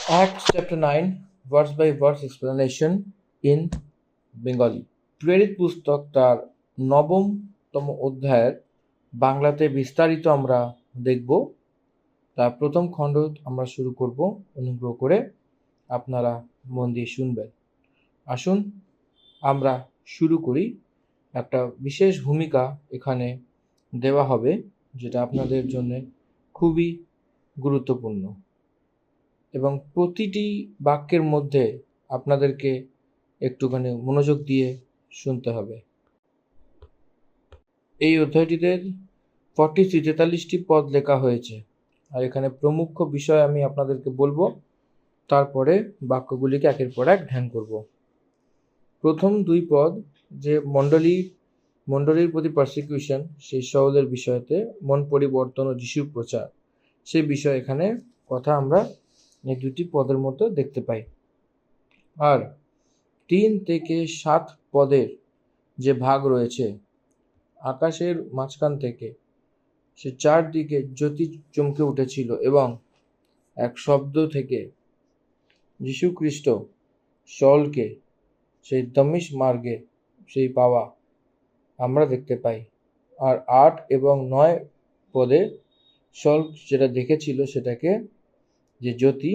Acts chapter 9, verse by verse explanation in Bengali. প্রেরিত পুস্তক তার নবমতম অধ্যায়ের বাংলাতে বিস্তারিত আমরা দেখব। তার প্রথম খণ্ড আমরা শুরু করব। অনুগ্রহ করে আপনারা মন দিয়ে শুনবেন। আসুন আমরা শুরু করি। একটা বিশেষ ভূমিকা এখানে দেওয়া হবে, যেটা আপনাদের জন্য খুবই গুরুত্বপূর্ণ এবং প্রতিটি বাক্যের মধ্যে আপনাদেরকে একটুখানি মনোযোগ দিয়ে শুনতে হবে। এই অধ্যায়টিতে 43 পদ লেখা হয়েছে, আর এখানে প্রমুখ বিষয় আমি আপনাদেরকে বলবো, তারপরে বাক্যগুলিকে একের পর এক ধ্যান করব। প্রথম দুই পদ যে মণ্ডলীর প্রতি পারসিকিউশন, সেই শহরের বিষয়তে মন পরিবর্তন ও যিশুর প্রচার, সেই বিষয়ে এখানে কথা আমরা এই দুটি পদের মধ্যে দেখতে পাই। আর 3 থেকে 7 পদের যে ভাগ রয়েছে, আকাশের মাঝখান থেকে সে চারদিকে জ্যোতি চমকে উঠেছিল এবং এক শব্দ থেকে যীশু খ্রিস্ট শলকে সেই দমিশ মার্গে সেই পাওয়া আমরা দেখতে পাই। আর 8 এবং 9 পদে শল যেটা দেখেছিল, সেটাকে যে জ্যোতি,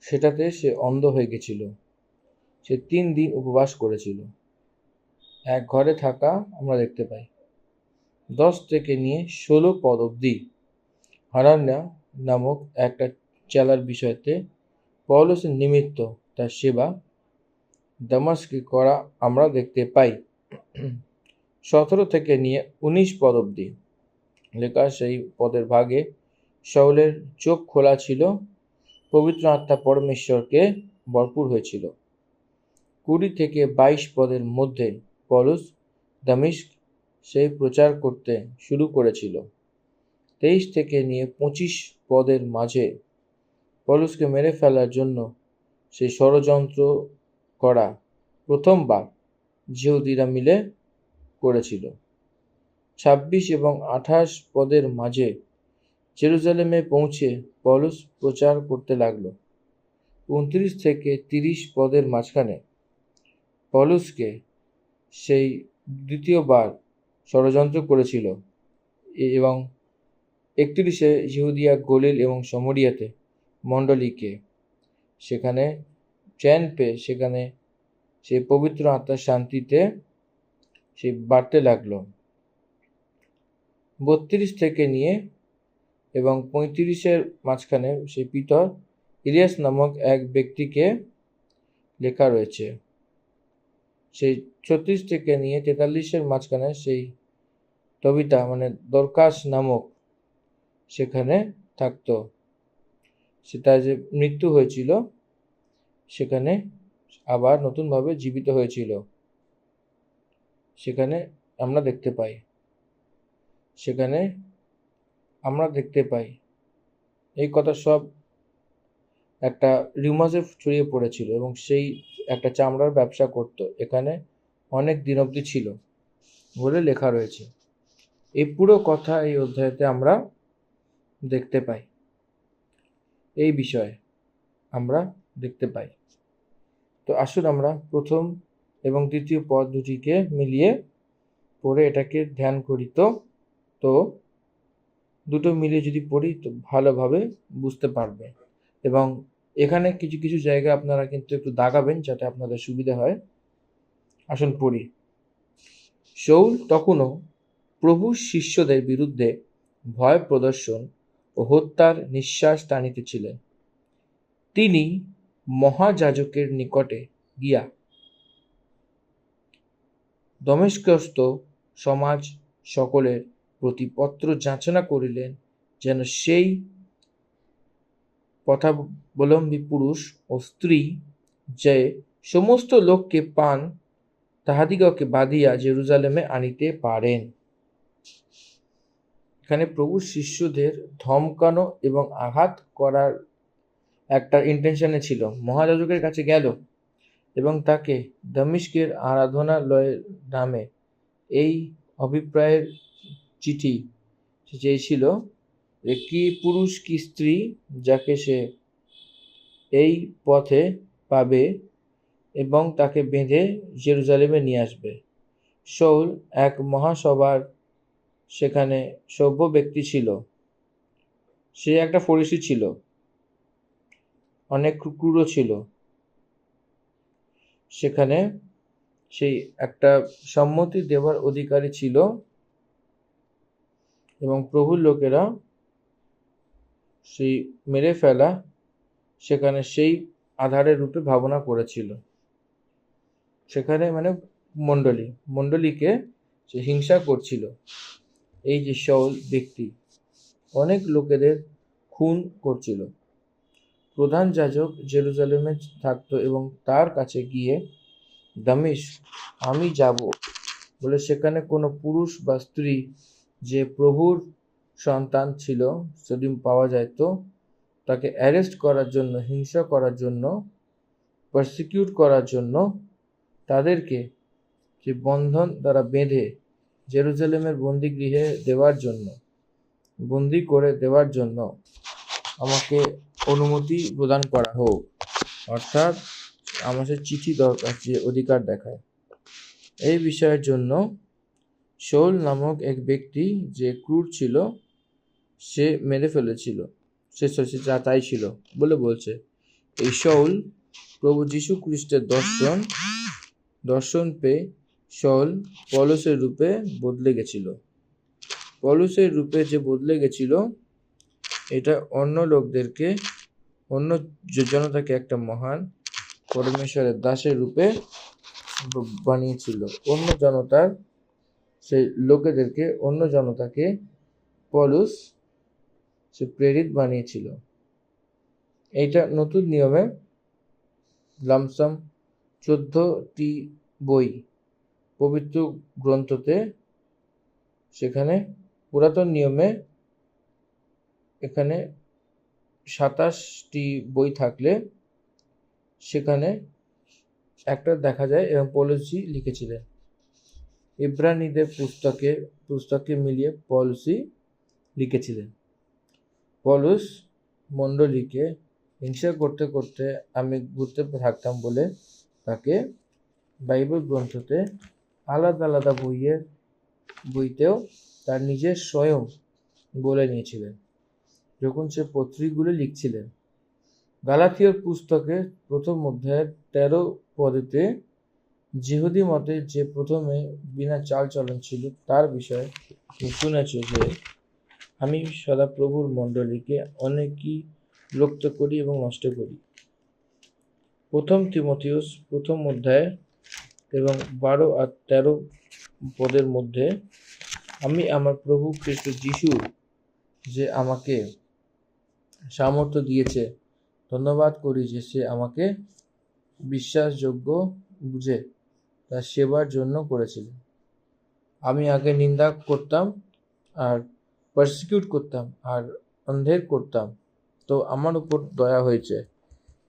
সেটাতে সে অন্ধ হয়ে গেছিল। সে 3 দিন উপবাস করেছিল। এক ঘরে থাকা আমরা দেখতে পাই। 10 থেকে নিয়ে 16 পদ অবধি হানান্যা নামক একটা চেলার বিষয়তে পৌলুসের নিমিত্ত তার সেবা দামাস্কে করা আমরা দেখতে পাই। 17 থেকে নিয়ে 19 পদ অবধি লেখা সেই পদের ভাগে শাউলের চোখ খোলা ছিল, পবিত্র আত্মা পরমেশ্বরকে ভরপুর হয়েছিল। 20 থেকে 22 পদের মধ্যে পৌলুস দামিস্ক সেই প্রচার করতে শুরু করেছিল। 23 থেকে নিয়ে 25 পদের মাঝে পৌলুসকে মেরে ফেলার জন্য সেই ষড়যন্ত্র করা প্রথমবার জিহুদীরা মিলে করেছিল। 26 এবং 28 পদের মাঝে জেরুজালেমে পৌঁছে পৌলুস প্রচার করতে লাগলো। 29 থেকে 30 পদের মাঝখানে পৌলুসকে সেই দ্বিতীয়বার ষড়যন্ত্র করেছিল এবং 31-এ ইহুদিয়া, গলিল এবং সমরিয়াতে মণ্ডলীকে সেখানে চ্যান পেয়ে সেখানে সেই পবিত্র আত্মার শান্তিতে সে বাড়তে লাগলো। 32 থেকে নিয়ে এবং 35-এর মাঝখানে সেই পিতর ইলিয়াস নামক এক ব্যক্তিকে লেখা রয়েছে। সেই 36 থেকে নিয়ে 43-এর মাঝখানে সেই তবিতা মানে দরকাস নামক সেখানে থাকতো। সেটা যে মৃত্যু হয়েছিল, সেখানে আবার নতুনভাবে জীবিত হয়েছিল, সেখানে আমরা দেখতে পাই। এই কথা সব একটা রিউমার্সে ছড়িয়ে পড়েছিল এবং সেই একটা চামড়ার ব্যবসা করত, এখানে অনেক দিন অবধি ছিল বলে লেখা রয়েছে। এই পুরো কথা এই অধ্যায়তে আমরা দেখতে পাই। এই বিষয়ে আমরা দেখতে পাই। তো আসুন আমরা প্রথম এবং দ্বিতীয় পদ দুটিকে মিলিয়ে পড়ে এটাকে ধ্যান করি। তো দুটো মিলিয়ে যদি পড়ি তো ভালোভাবে বুঝতে পারবে। এবং এখানে কিছু কিছু জায়গা আপনারা কিন্তু একটু দাগাবেন যাতে আপনাদের সুবিধা হয়। আসুন পড়ি। শাউল তখনও প্রভুর শিষ্যদের বিরুদ্ধে ভয় প্রদর্শন ও হত্যার নিঃশ্বাস টানিতেছিলেন। তিনি মহাযাজকের নিকটে গিয়া দমেস্কস্থ সমাজ সকলের প্রতি পত্র যাচনা করিলেন, যেন সেই পথাবলম্বী পুরুষ ও স্ত্রী যে সমস্ত লোককে পান, তাহাদিগকে বাঁধিয়া জেরুজালেমে আনিতে পারেন। এখানে প্রভুর শিষ্যদের ধমকানো এবং আঘাত করার একটা ইন্টেনশনে ছিল। মহাযাজকের কাছে গেল এবং তাকে দমিস্কের আরাধনালয়ের নামে এই অভিপ্রায়ের চিঠি চেয়েছিল যে কি পুরুষ কি স্ত্রী যাকে সে এই পথে পাবে এবং তাকে বেঁধে জেরুজালেমে নিয়ে আসবে। শাউল এক মহাসভার সেখানে সভ্য ব্যক্তি ছিল। সে একটা ফরিসি ছিল, অনেক ক্রূরও ছিল। সেখানে সেই একটা সম্মতি দেওয়ার অধিকারী ছিল এবং প্রভুর লোকেরা সেই মেরে ফেলা সেখানে সেই আধারের রূপে ভাবনা করেছিল। সেখানে মানে মণ্ডলীকে সে হিংসা করছিল। এই যে শাউল ব্যক্তি অনেক লোকেদের খুন করছিল। প্রধান যাজক জেরুজালেমে থাকতো এবং তার কাছে গিয়ে দামিশ আমি যাব বলে সেখানে কোনো পুরুষ বা স্ত্রী যে প্রভুর সন্তান ছিল যদি পাওয়া যায় তো তাকে অ্যারেস্ট করার জন্য, হিংসা করার জন্য, পারসিকিউট করার জন্য, তাদেরকে যে বন্ধন দ্বারা বেঁধে জেরুজালেমের বন্দিগৃহে বন্দি করে দেওয়ার জন্য আমাকে অনুমতি প্রদান করা হোক। অর্থাৎ আমাদের চিঠি দরকার যে অধিকার দেখায়। এই বিষয়ের জন্য শাউল নামক এক ব্যক্তি যে ক্রূর ছিল সে মেরে ফেলেছিল, সে তাই ছিল বলে বলছে। এই শাউল প্রভু যীশু খ্রিস্টের দর্শন পেয়ে শাউল পৌলুসের রূপে বদলে গেছিল। পৌলুসের রূপে যে বদলে গেছিল এটা অন্য লোকদেরকে, অন্য জনতাকে একটা মহান পরমেশ্বরের দাসের রূপে বানিয়েছিল। অন্য জনতাকে পৌলুস সে প্রেরিত বানিয়েছিল। এইটা নতুন নিয়মে লামসাম 14টি বই পবিত্র গ্রন্থতে, সেখানে পুরাতন নিয়মে এখানে 27টি বই থাকলে সেখানে একটা দেখা যায় এবং পৌলুসই লিখেছিলেন। ইব্রানীদের পুস্তকে মিলিয়ে পৌলুসই লিখেছিলেন। পৌলুস মণ্ডলীকে হিংসা করতে করতে আমি ঘুরতে থাকতাম বলে তাকে বাইবেল গ্রন্থতে আলাদা আলাদা বইতেও তার নিজের স্বয়ং বলে নিয়েছিলেন যখন সে পত্রিকগুলো লিখছিলেন। গালাথীয় পুস্তকে 1ম অধ্যায়ের 13 পদেতে যিহুদি মতে যে প্রথমে বিনা চালচলন ছিল তার বিষয়ে শুনেছ যে আমি সদা প্রভুর মণ্ডলীকে অনেকই বিরক্ত করি এবং নষ্ট করি। 1 তিমোথেউস 1ম অধ্যায় এবং 12 আর 13 পদের মধ্যে আমি আমার প্রভু খ্রিস্ট যিশুর যে আমাকে সামর্থ্য দিয়েছে ধন্যবাদ করি যে সে আমাকে বিশ্বাসযোগ্য বুঝে তার সেবার জন্য করেছিলেন। আমি আগে নিন্দা করতাম আর পারসিকিউট করতাম আর অন্ধের করতাম, তো আমার উপর দয়া হয়েছে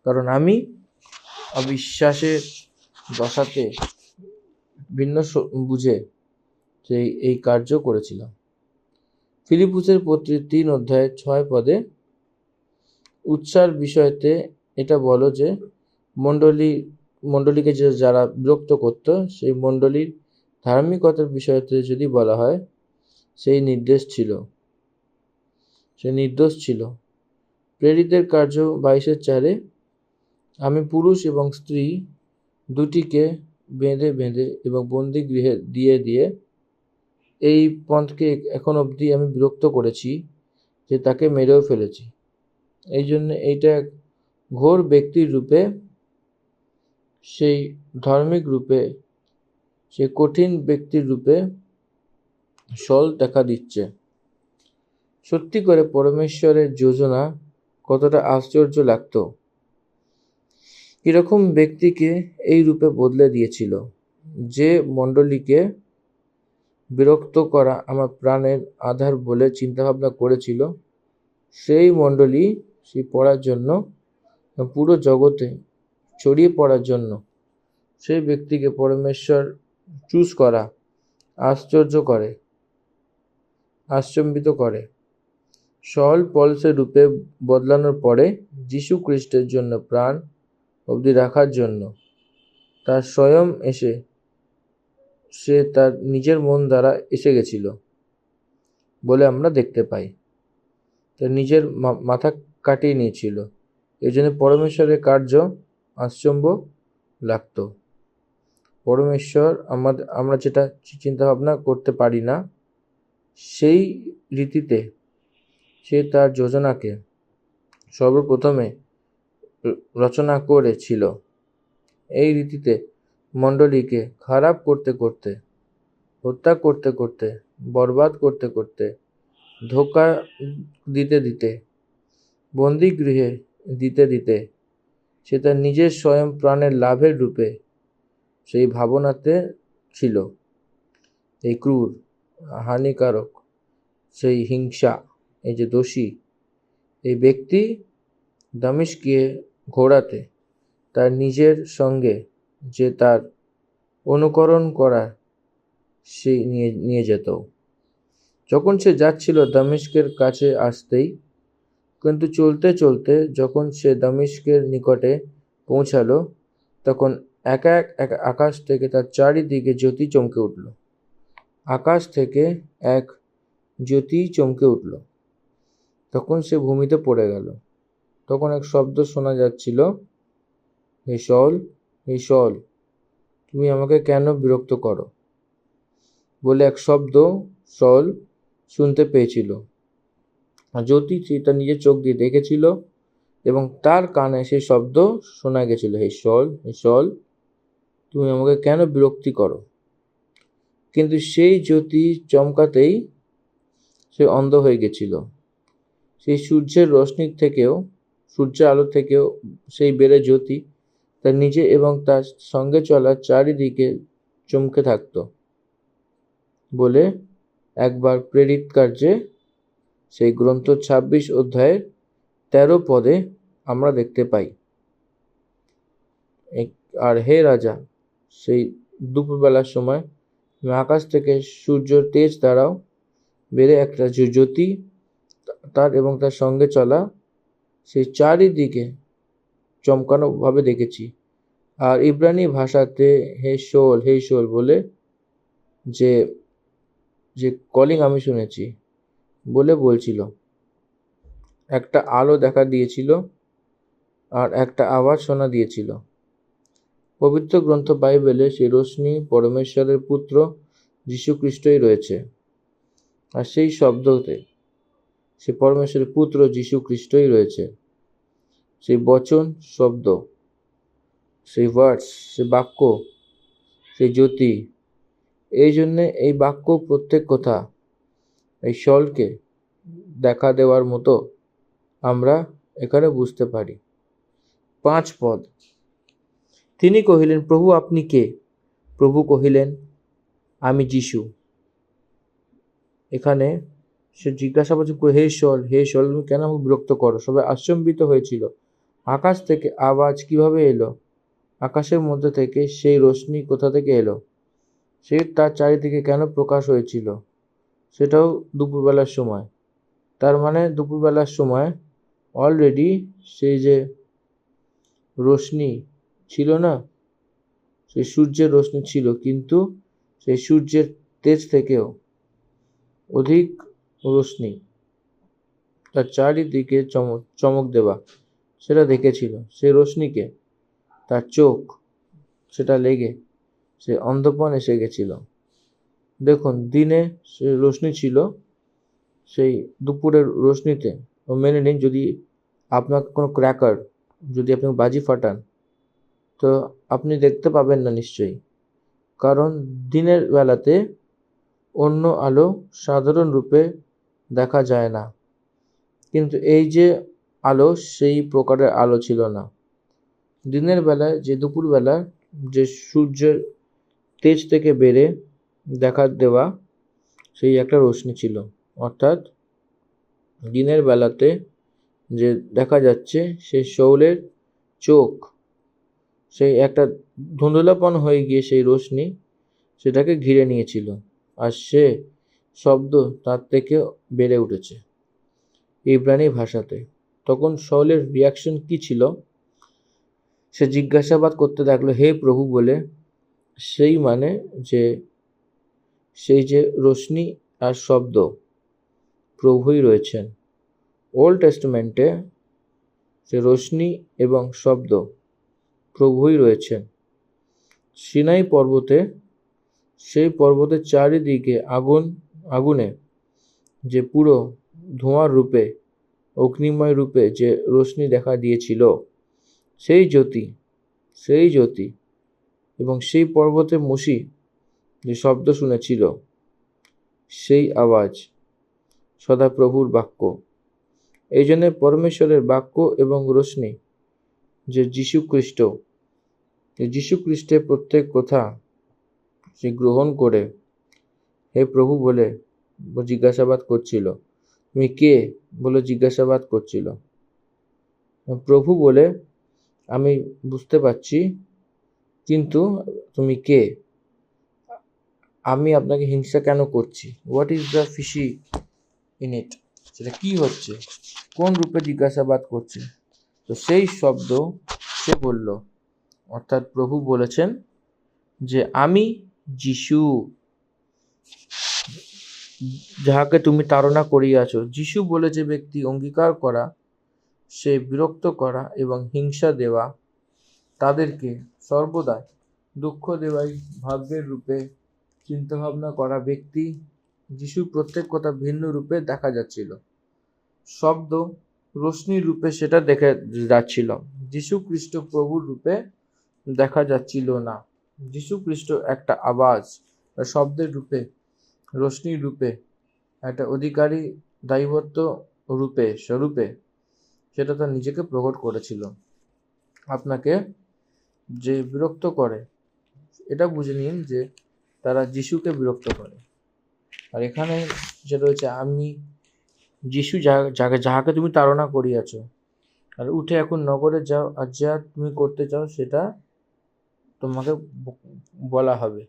কারণ আমি অবিশ্বাসের দশাতে ভিন্ন বুঝে সেই এই কার্য করেছিলাম। ফিলিপুসের পত্রে 3 অধ্যায় 6 পদে উৎসার বিষয়তে এটা বলো যে মণ্ডলীকে যারা বিরক্ত করত সেই মণ্ডলীর ধার্মিকতার বিষয়তে যদি বলা হয় সেই নির্দোষ ছিল। প্রেরিতের কার্য 22:4 আমি পুরুষ এবং স্ত্রী দুটিকে বেঁধে এবং বন্দিগৃহে দিয়ে এই পন্থকে এখন অবধি আমি বিরক্ত করেছি যে তাকে মেরেও ফেলেছি। এই জন্য এইটা ঘোর ব্যক্তির রূপে, সেই ধার্মিক রূপে, সেই কঠিন ব্যক্তির রূপে শাউল দেখা দিচ্ছে। সত্যি করে পরমেশ্বরের যোজনা কতটা আশ্চর্য লাগতো। কিরকম ব্যক্তিকে এই রূপে বদলে দিয়েছিল। যে মণ্ডলীকে বিরক্ত করা আমার প্রাণের আধার বলে চিন্তাভাবনা করেছিল সেই মণ্ডলী সেই পড়ার জন্য পুরো জগতে ছড়িয়ে পড়ার জন্য সেই ব্যক্তিকে পরমেশ্বর চুজ করা আশ্চর্যম্বিত করে। সল পলসের রূপে বদলানোর পরে যীশু খ্রিস্টের জন্য প্রাণ অবধি রাখার জন্য তার স্বয়ং এসে সে তার নিজের মন দ্বারা এসে গেছিল বলে আমরা দেখতে পাই। তার নিজের মাথা কাটিয়ে নিয়েছিল। এই জন্য পরমেশ্বরের কার্য আশ্চর্য লাগতো। পরমেশ্বর আমরা যেটা চিন্তা ভাবনা করতে পারি না, সেই রীতিতে সে তার যোজনাকে সর্বপ্রথমে রচনা করেছিল। এই রীতিতে মণ্ডলীকে খারাপ করতে করতে, হত্যা করতে করতে, বরবাদ করতে করতে, ধোঁকা দিতে দিতে, বন্দিগৃহে দিতে দিতে সে তার নিজের স্বয়ং প্রাণের লাভের রূপে সেই ভাবনাতে ছিল। এই ক্রূর, হানিকারক, সেই হিংসা, এই যে দোষী এই ব্যক্তি দামেস্কে ঘোড়াতে তার নিজের সঙ্গে যে তার অনুকরণ করা সে নিয়ে যেত। যখন সে যাচ্ছিল দামেস্কের কাছে আসতেই, কিন্তু চলতে চলতে যখন সে দামেস্কের নিকটে পৌঁছালো, তখন এক আকাশ থেকে তার চারিদিকে জ্যোতি চমকে উঠল। আকাশ থেকে এক জ্যোতি চমকে উঠল। তখন সে ভূমিতে পড়ে গেল। তখন এক শব্দ শোনা যাচ্ছিল, হে শল, হে শল, তুমি আমাকে কেন বিরক্ত করো, বলে এক শব্দ শল শুনতে পেয়েছিল। জ্যোতি তার নিজের চোখ দিয়ে দেখেছিল এবং তার কানে সেই শব্দ শোনা গেছিল, হে শল, হে শল, তুমি আমাকে কেন বিরক্তি করো। কিন্তু সেই জ্যোতি চমকাতেই সে অন্ধ হয়ে গেছিল। সেই সূর্যের রশ্মির থেকেও, সূর্যের আলো থেকেও সেই বেড়ে জ্যোতি তার নিজে এবং তার সঙ্গে চলা চারিদিকে চমকে থাকত বলে একবার প্রেরিত কার্যে সেই গ্রন্থ 26 অধ্যায়ের 13 পদে আমরা দেখতে পাই। আর হে রাজা, সেই দুপুরবেলার সময় আকাশ থেকে সূর্যের তেজ দ্বারাও বেড়ে একটা জ্যোতি তার এবং তার সঙ্গে চলা সেই চারিদিকে চমকানো ভাবে দেখেছি। আর ইব্রানি ভাষাতে হে শোল বলে যে কলিং আমি শুনেছি বলে বলছিল। একটা আলো দেখা দিয়েছিল আর একটা আওয়াজ শোনা দিয়েছিল। পবিত্র গ্রন্থ বাইবেলে সেই রোশনি পরমেশ্বরের পুত্র যীশু খ্রিস্টই রয়েছে। আর সেই শব্দতে সে পরমেশ্বরের পুত্র যীশু খ্রিস্টই রয়েছে। সেই বচন, শব্দ, সেই ওয়ার্ডস, সে বাক্য, সেই জ্যোতি, এই জন্যে এই বাক্য প্রত্যেক কথা এই শলকে দেখা দেওয়ার মতো আমরা এখানে বুঝতে পারি। 5 পদ। তিনি কহিলেন, প্রভু আপনি কে? প্রভু কহিলেন, আমি যীশু। এখানে সে জিজ্ঞাসাবাদ করে, হে শল, তুমি কেন আমাকে বিরক্ত করো? সবাই আশ্চর্যিত হয়েছিল। আকাশ থেকে আওয়াজ কিভাবে এলো? আকাশের মধ্যে থেকে সেই রশ্মি কোথা থেকে এলো? সে তার চারিদিকে কেন প্রকাশ হয়েছিল? সেটাও দুপুরবেলার সময়। তার মানে দুপুরবেলার সময় অলরেডি সেই যে রশ্মি ছিল না, সেই সূর্যের রশ্মি ছিল, কিন্তু সেই সূর্যের তেজ থেকেও অধিক রশ্মি তার চারিদিকে চমক দেওয়া সেটা দেখেছিল। সেই রশ্মিকে তার চোখ সেটা লেগে সে অন্ধপন এসে গেছিল। দেখুন, দিনে সে রশ্মি ছিল, সেই দুপুরের রশ্মিতে মেনে নিন যদি আপনাকে কোনো ক্র্যাকার, যদি আপনি বাজি ফাটান, তো আপনি দেখতে পাবেন না নিশ্চয়ই, কারণ দিনের বেলাতে অন্য আলো সাধারণ রূপে দেখা যায় না। কিন্তু এই যে আলো, সেই প্রকারের আলো ছিল না। দিনের বেলায় যে দুপুরবেলা যে সূর্যের তেজ থেকে বেড়ে দেখা দেওয়া সেই একটা রশ্মি ছিল, অর্থাৎ দিনের বেলাতে যে দেখা যাচ্ছে সেই শৌলের চোখ, সেই একটা ধুন্দুলাপন হয়ে গিয়ে সেই রশ্মি সেটাকে ঘিরে নিয়েছিল, আর সে শব্দ তার থেকে বেড়ে উঠেছে। ইব্রানি ভাষাতে। তখন শাউলের রিয়াকশন কি ছিল? সে জিজ্ঞাসাবাদ করতে লাগলো, হে প্রভু বলে, সেই মানে যে সেই যে রোশনি আর শব্দ প্রভুই রয়েছেন। ওল্ড টেস্টামেন্টে যে রোশনি এবং শব্দ প্রভুই রয়েছেন। সিনাই পর্বতে, সেই পর্বতের চারিদিকে আগুনে যে পুরো ধোঁয়ার রূপে, অগ্নিময় রূপে যে রোশনি দেখা দিয়েছিল, সেই জ্যোতি এবং সেই পর্বতে মোশি যে শব্দ শুনেছিল, সেই আওয়াজ সদাপ্রভুর বাক্য। এই জন্য পরমেশ্বরের বাক্য এবং রোশনি যে যীশু খ্রিস্টের প্রত্যেক কথা সে গ্রহণ করে হে প্রভু বলে জিজ্ঞাসাবাদ করছিল। তুমি কে বলে জিজ্ঞাসাবাদ করছিল। প্রভু বলে, আমি বুঝতে পারছি, কিন্তু তুমি কে? আমি আপনাকে হিংসা কেন করছি? What is the fishy in it? সেটা কি হচ্ছে? কোন রূপে জিজ্ঞাসাবাদ করছে? তো সেই শব্দ সে বলল, অর্থাৎ প্রভু বলেছেন যে আমি যিশু, যাহাকে তুমি তাড়না করিয়াছ। যিশু বলে যে ব্যক্তি অঙ্গীকার করা, সে বিরক্ত করা এবং হিংসা দেওয়া, তাদেরকে সর্বদা দুঃখ দেওয়াই ভাগ্যের রূপে চিন্তাভাবনা করা ব্যক্তি, যিশুর প্রত্যেক কথা ভিন্ন রূপে দেখা যাচ্ছিল। শব্দ রোশনির রূপে সেটা দেখা যাচ্ছিল, যিশু খ্রিস্ট প্রভুর রূপে দেখা যাচ্ছিল না। যিশু খ্রিস্ট একটা আওয়াজ শব্দের রূপে, রোশনির রূপে, একটা অধিকারী দায়বদ্ধ রূপে, স্বরূপে সেটা তার নিজেকে প্রকট করেছিল। আপনাকে যে বিরক্ত করে, এটা বুঝে নিন যে তারা যিশুকে বিরক্ত করে। আর এখানে যে রয়েছে আমি যিশু, যাহাকে তুমি তাড়না করিয়াছ, আর উঠে এখন নগরে যাও, আর যা তুমি করতে চাও সেটা তোমাকে বলা হবে।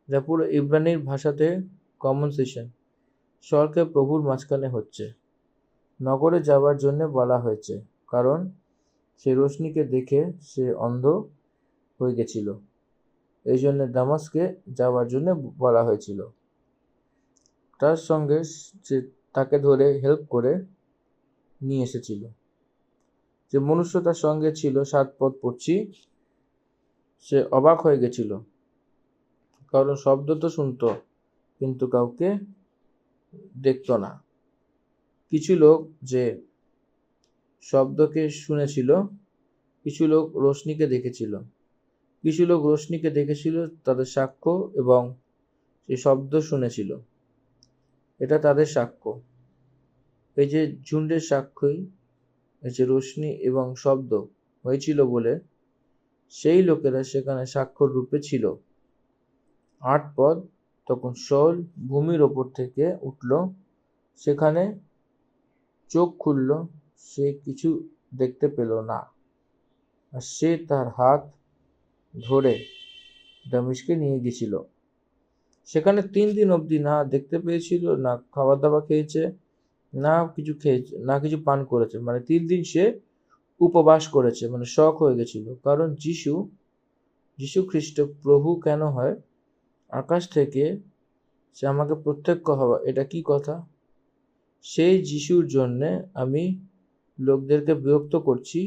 যা পুরো ইব্রানির ভাষাতে কনভারসেশন স্বর্গে প্রভুর মাঝখানে হচ্ছে। নগরে যাওয়ার জন্য বলা হয়েছে, কারণ সে রোশনিকে দেখে সে অন্ধ হয়ে গেছিল। এই জন্য দামাস্কে যাওয়ার জন্য বলা হয়েছিল। তার সঙ্গে সে তাকে ধরে হেল্প করে নিয়ে এসেছিল। যে মনুষ্য তার সঙ্গে ছিল 7 পথ পড়ছি, সে অবাক হয়ে গেছিল, কারণ শব্দ তো শুনতো কিন্তু কাউকে দেখতো না। কিছু লোক যে শব্দকে শুনেছিল, কিছু লোক রোশনিকে দেখেছিল। কিছু লোক রোশনিকে দেখেছিল, তাদের সাক্ষ্য, এবং সে শব্দ শুনেছিল, এটা তাদের সাক্ষ্য। এই যে ঝুন্ডের সাক্ষ্যই এই যে রোশনি এবং শব্দ হয়েছিল বলে সেই লোকেরা সেখানে সাক্ষ্যর রূপে ছিল। 8 পদ, তখন শাউল ভূমির ওপর থেকে উঠল, সেখানে চোখ খুলল, সে কিছু দেখতে পেল না, আর সে তার হাত ধরে দামেস্কে নিয়ে গেছিল। সেখানে 3 দিন অবধি না দেখতে পেয়েছিল, না খাবার দাবার খেয়েছে, না কিছু পান করেছে। মানে 3 দিন সে উপবাস করেছে, মানে শক হয়ে গেছিল। কারণ যিশু খ্রিস্ট প্রভু কেন হয়? আকাশ থেকে সে আমাকে প্রত্যক্ষ হওয়া, এটা কি কথা? সেই যিশুর জন্যে আমি লোকদেরকে বিরক্ত করছি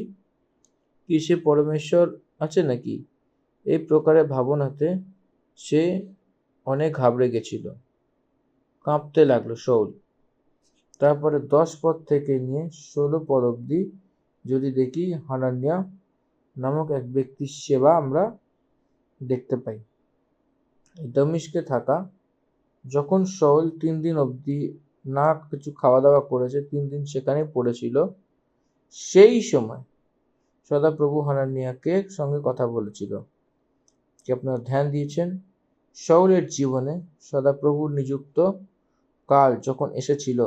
কি সে পরমেশ্বর আছে নাকি? এই প্রকারে ভাবনাতে সে অনেক ঘাবড়ে গেছিল, কাঁপতে লাগলো শাউল। তারপরে 10 পদ থেকে নিয়ে 16 পদ অবধি যদি দেখি, হানানিয়া নামক এক ব্যক্তির সেবা আমরা দেখতে পাই। দামেস্কে থাকা, যখন শাউল 3 দিন অবধি না কিছু খাওয়া দাওয়া করেছে, 3 দিন সেখানে পড়েছিল, সেই সময় সদাপ্রভু হানানিয়াকে সঙ্গে কথা বলেছিল। কি আপনারা ধ্যান দিয়েছেন? শাউলের জীবনে সদাপ্রভুর নিযুক্ত কাল যখন এসেছিল,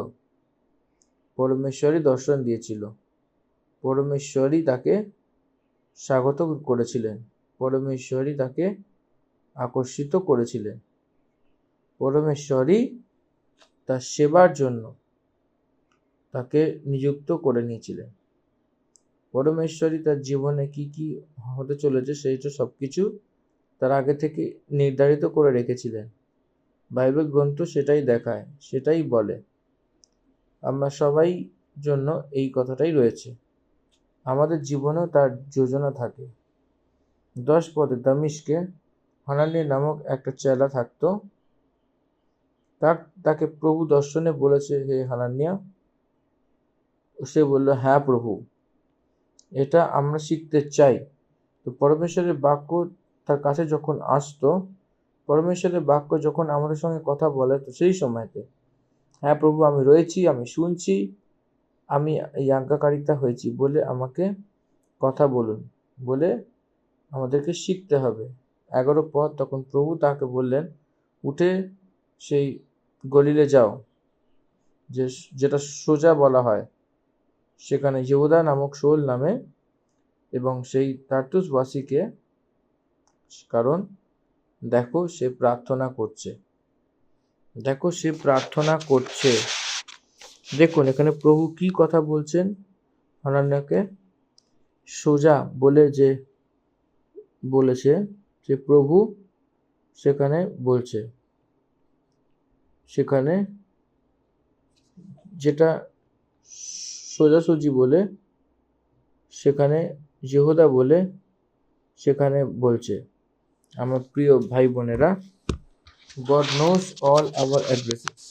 পরমেশ্বরই দর্শন দিয়েছিল, পরমেশ্বরই তাকে স্বাগত করেছিলেন, পরমেশ্বরই তাকে আকর্ষিত তাকে নিযুক্ত করে নিয়েছিলেন। পরমেশ্বরই তার জীবনে কি কি হতে চলেছে সেইটা সবকিছু তার আগে থেকে নির্ধারিত করে রেখেছিলেন। বাইবেল গ্রন্থ সেটাই দেখায়, সেটাই বলে। আমরা সবাই জন্য এই কথাটাই রয়েছে। আমাদের জীবনেও তার যোজনা থাকে। 10 পদে দামিশকে হানানিয়া নামক একটা চেলা থাকতো। তাকে প্রভু দর্শনে বলেছে, হে হানানিয়া। সে বলল, হ্যাঁ প্রভু, এটা আমরা শিখতে চাই। তো পরমেশ্বরের বাক্য তার কাছে যখন আসতো, পরমেশ্বরের বাক্য যখন আমাদের সঙ্গে কথা বলে, তো সেই সময়তে, হ্যাঁ প্রভু, আমি রয়েছি, আমি শুনছি, আমি এই আজ্ঞাকারিতা হয়েছি বলে আমাকে কথা বলুন বলে আমাদেরকে শিখতে হবে। 11 পদ, তখন প্রভু তাকে বললেন, উঠে সেই গলিলে যাও, যেটা সোজা বলা হয়, সেখানে ইহুদা নামক শৌল নামে, এবং সেই তার্সুসবাসীকে, কারণ দেখো সে প্রার্থনা করছে। দেখুন এখানে প্রভু কি কথা বলছেন হানানিয়াকে। সোজা বলে যে বলেছে, যে প্রভু সেখানে বলছে, সেখানে যেটা সোজাসুজি বলে, সেখানে ইহুদা বলে সেখানে বলছে। আমার প্রিয় ভাই বোনেরা, God knows all our addresses.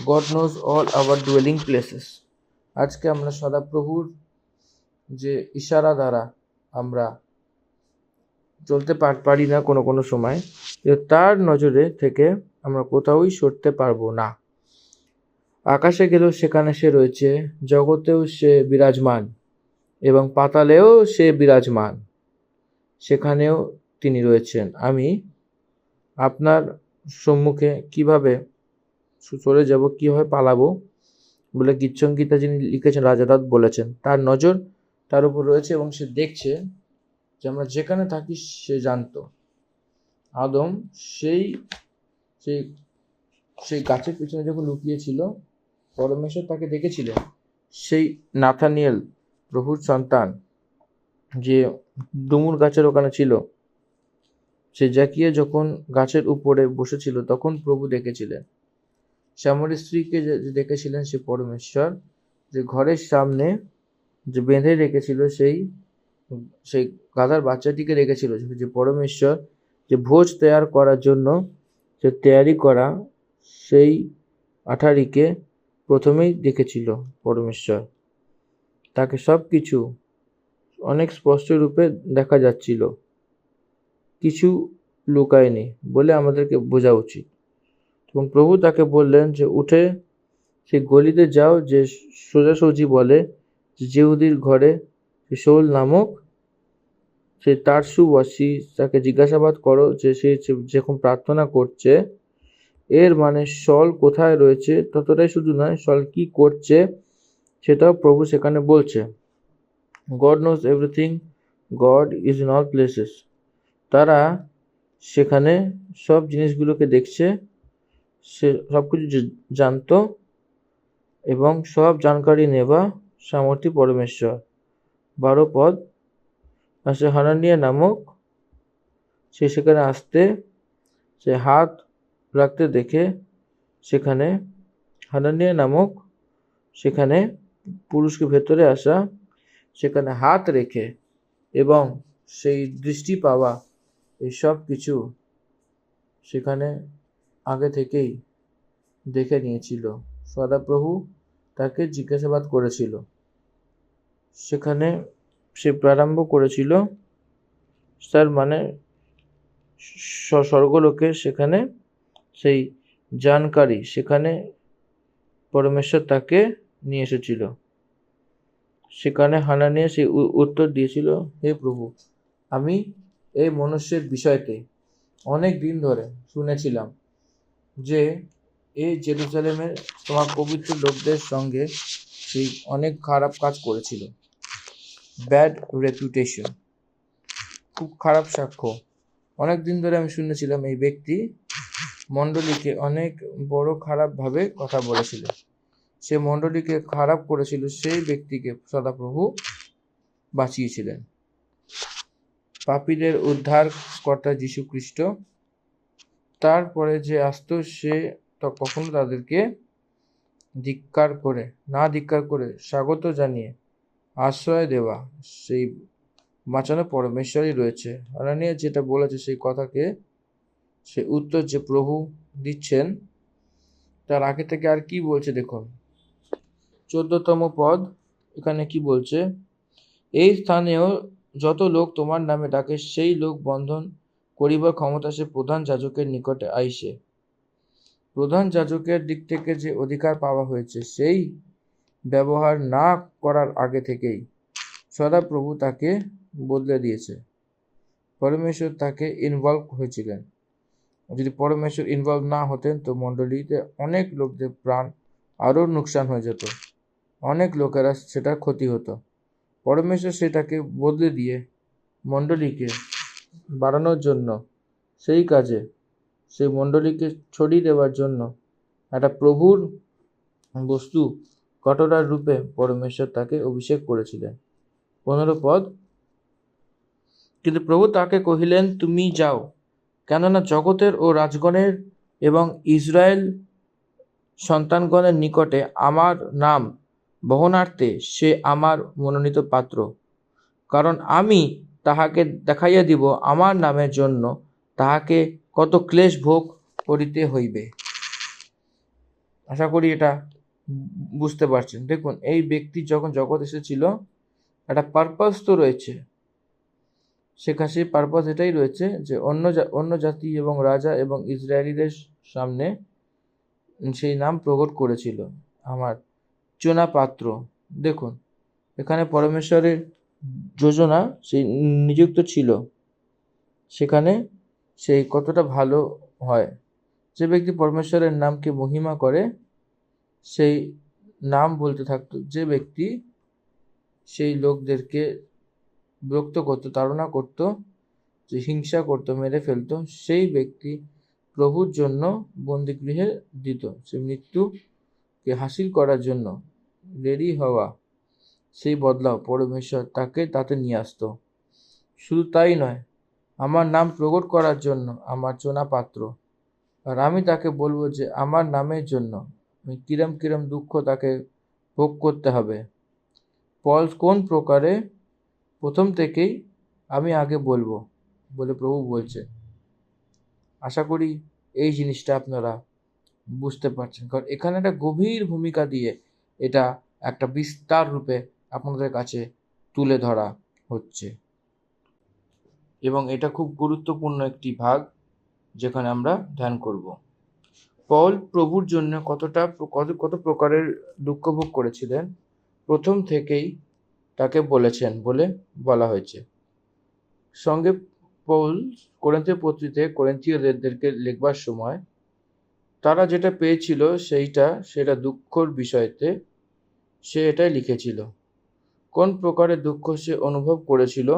God knows all our dwelling places. আজকে আমরা সদাপ্রভুর যে ইশারা দ্বারা আমরা চলতে পারি না কোনো সময়, তার নজরে থেকে আমরা কোথাওই সরতে পারবো না। আকাশে গেলেও সেখানে সে রয়েছে, জগতেও সে বিরাজমান, এবং পাতালেও সে বিরাজমান, সেখানেও তিনি রয়েছেন। আমি আপনার সম্মুখে কিভাবে চলে যাব, কিভাবে পালাবো বলে গীতসংগীতা যিনি লিখেছেন, রাজা দাদ বলেছেন। তার নজর তার উপর রয়েছে এবং সে দেখছে যে আমরা যেখানে থাকি। সে জানতো আদম সেই সেই সেই গাছের পিছনে যখন লুকিয়েছিল, পরমেশ্বর তাকে দেখেছিলেন। সেই নাথানিয়েল, প্রভুর সন্তান, যে ডুমুর গাছের ওখানে ছিল, সে জাকিয়ে যখন গাছের উপরে বসেছিল, তখন প্রভু দেখেছিলেন। শ্যামলের স্ত্রীকে যে দেখেছিলেন, সে পরমেশ্বর। যে ঘরের সামনে যে বেঁধে রেখেছিল সেই গাধার বাচ্চাটিকে রেখেছিল, যে পরমেশ্বর। যে ভোজ তৈয়ার করার জন্য যে তৈয়ারি করা সেই আঠারিকে প্রথমেই দেখেছিল পরমেশ্বর। তাকে সব কিছু অনেক স্পষ্ট রূপে দেখা যাচ্ছিল, কিছু লুকায়নি বলে আমাদেরকে বোঝা উচিত। এবং প্রভু তাকে বললেন যে উঠে সেই গলিতে যাও, যে সোজাসুজি বলে যেহুদির ঘরে শৌল নামক সেই তার্সুবাসী, তাকে জিজ্ঞাসাবাদ করো যে সে যখন প্রার্থনা করছে, এর মানে শল কোথায় রয়েছে ততটাই শুধু নয়, শল কি করছে সেটাও প্রভু সেখানে বলছে। God knows everything. God is in all places. তারা সেখানে সব জিনিসগুলোকে দেখছে, সে সব কিছু জানতো, এবং সব জানকারি নেবা সামর্থ্য পরমেশ্বর। 12 পদ, সে হানানিয়া নামক, সে সেখানে আসতে, সে হাত রাখতে দেখে সেখানে হানানিয়া নামক সেখানে পুরুষকে ভেতরে আসা, সেখানে হাত রেখে এবং সেই দৃষ্টি পাওয়া, এই সব কিছু সেখানে আগে থেকেই দেখে নিয়েছিল। সদাপ্রভু তাকে জিজ্ঞাসাবাদ করেছিল। সেখানে সে প্রারম্ভ করেছিল, তার মানে স্বর্গলোকে সেখানে সেই জানকারি, সেখানে পরমেশ্বর তাকে নিয়ে এসেছিল। সেখানে হানানিয়া সেই উত্তর দিয়েছিল, হে প্রভু, আমি এই মনুষ্যের বিষয়তে অনেক দিন ধরে শুনেছিলাম যে এই জেরুজালেমের তোমার পবিত্র লোকদের সঙ্গে সেই অনেক খারাপ কাজ করেছিল। ব্যাড রেপুটেশন, খুব খারাপ সাক্ষ্য। অনেক দিন ধরে আমি শুনেছিলাম এই ব্যক্তি মণ্ডলীকে অনেক বড় খারাপভাবে কথা বলেছিল। সে মণ্ডলীকে খারাপ করেছিল সেই ব্যক্তিকে সদাপ্রভু বাঁচিয়েছিলেন। পাপীদের উদ্ধারকর্তা যীশু খ্রিস্ট তারপরে যে আসতো সে তো কখনো তাদেরকে ধিক্কার করে স্বাগত জানিয়ে আশ্রয় দেওয়া, সেই বাঁচানো পরমেশ্বরই রয়েছে। আনানিয়া যেটা বলেছে সেই কথাকে, সেই উত্তর যে প্রভু দিচ্ছেন তার আগে থেকে আর কি বলছে দেখুন, 14তম পদ এখানে কি বলছে, এই স্থানেও যত লোক তোমার নামে ডাকে সেই লোক বন্ধন করিবার ক্ষমতা সে প্রধান যাজকের নিকটে আইসে। প্রধান যাজকের দিক থেকে যে অধিকার পাওয়া হয়েছে সেই ব্যবহার না করার আগে থেকেই সদাপ্রভু তাকে বদলে দিয়েছে। পরমেশ্বর তাকে ইনভলভ হয়েছিলেন। যদি পরমেশ্বর ইনভলভ না হতেন তো মণ্ডলীতে অনেক লোকদের প্রাণ আরও নুকসান হয়ে যেত, অনেক লোকেরা সেটার ক্ষতি হতো। পরমেশ্বর সেটাকে বদলে দিয়ে মণ্ডলীকে বাড়ানোর জন্য, সেই কাজে সেই মণ্ডলীকে ছড়িয়ে দেওয়ার জন্য একটা প্রভুর বস্তু কটরার রূপে পরমেশ্বর তাকে অভিষেক করেছিলেন। 15 পদ, কিন্তু প্রভু তাকে কহিলেন, তুমি যাও, কেননা জগতের ও রাজগণের এবং ইসরায়েল সন্তানগণের নিকটে আমার নাম বহনার্থে সে আমার মনোনীত পাত্র। কারণ আমি তাহাকে দেখাইয়া দিব আমার নামের জন্য তাহাকে কত ক্লেশ ভোগ করিতে হইবে। আশা করি এটা বুঝতে পারছেন। দেখুন, এই ব্যক্তি যখন জগৎ এসেছিল একটা পারপাস তো রয়েছে, সেখানে সেই পারপাস এটাই রয়েছে যে অন্য জাতি এবং রাজা এবং ইসরায়েলিদের সামনে সেই নাম প্রকট করেছিল, আমার চোনা পাত্র। দেখুন, এখানে পরমেশ্বরের যোজনা সেই নিযুক্ত ছিল, সেখানে সেই কতটা ভালো হয়। যে ব্যক্তি পরমেশ্বরের নামকে মহিমা করে সেই নাম বলতে থাকতো, যে ব্যক্তি সেই লোকদেরকে বিরক্ত করতো, তাড়না করতো, যে হিংসা করতো, মেরে ফেলতো, সেই ব্যক্তি প্রভুর জন্য বন্দিগৃহে দিত। সে মৃত্যুকে হাসিল করার জন্য রেডি হওয়া, সেই বদলাও পরমেশ্বর তাকে তাতে নিয়ে আসতো। শুধু তাই নয়, আমার নাম প্রকট করার জন্য আমার চোনা পাত্র, আর আমি তাকে বলবো যে আমার নামের জন্য কিরম কিরম দুঃখ তাকে ভোগ করতে হবে। কোন প্রকারে প্রথম থেকেই আমি আগে বলবো বলে প্রভু বলছে। আশা করি এই জিনিসটা আপনারা বুঝতে পারছেন, কারণ এখানে একটা গভীর ভূমিকা দিয়ে এটা একটা বিস্তার রূপে আপনাদের কাছে তুলে ধরা হচ্ছে, এবং এটা খুব গুরুত্বপূর্ণ একটি ভাগ যেখানে আমরা ধ্যান করব। পল প্রভুর জন্য কত প্রকারের দুঃখ ভোগ করেছিলেন প্রথম থেকেই তাকে বলেছেন বলে বলা হয়েছে। সঙ্গে পৌল কোরিন্থীয় পত্রিকায় কোরিন্থীয়দেরকে লিখবার সময় তারা যেটা পেয়েছিল সেটা দুঃখর বিষয়তে সে এটাই লিখেছিল। কোন প্রকারের দুঃখ সে অনুভব করেছিল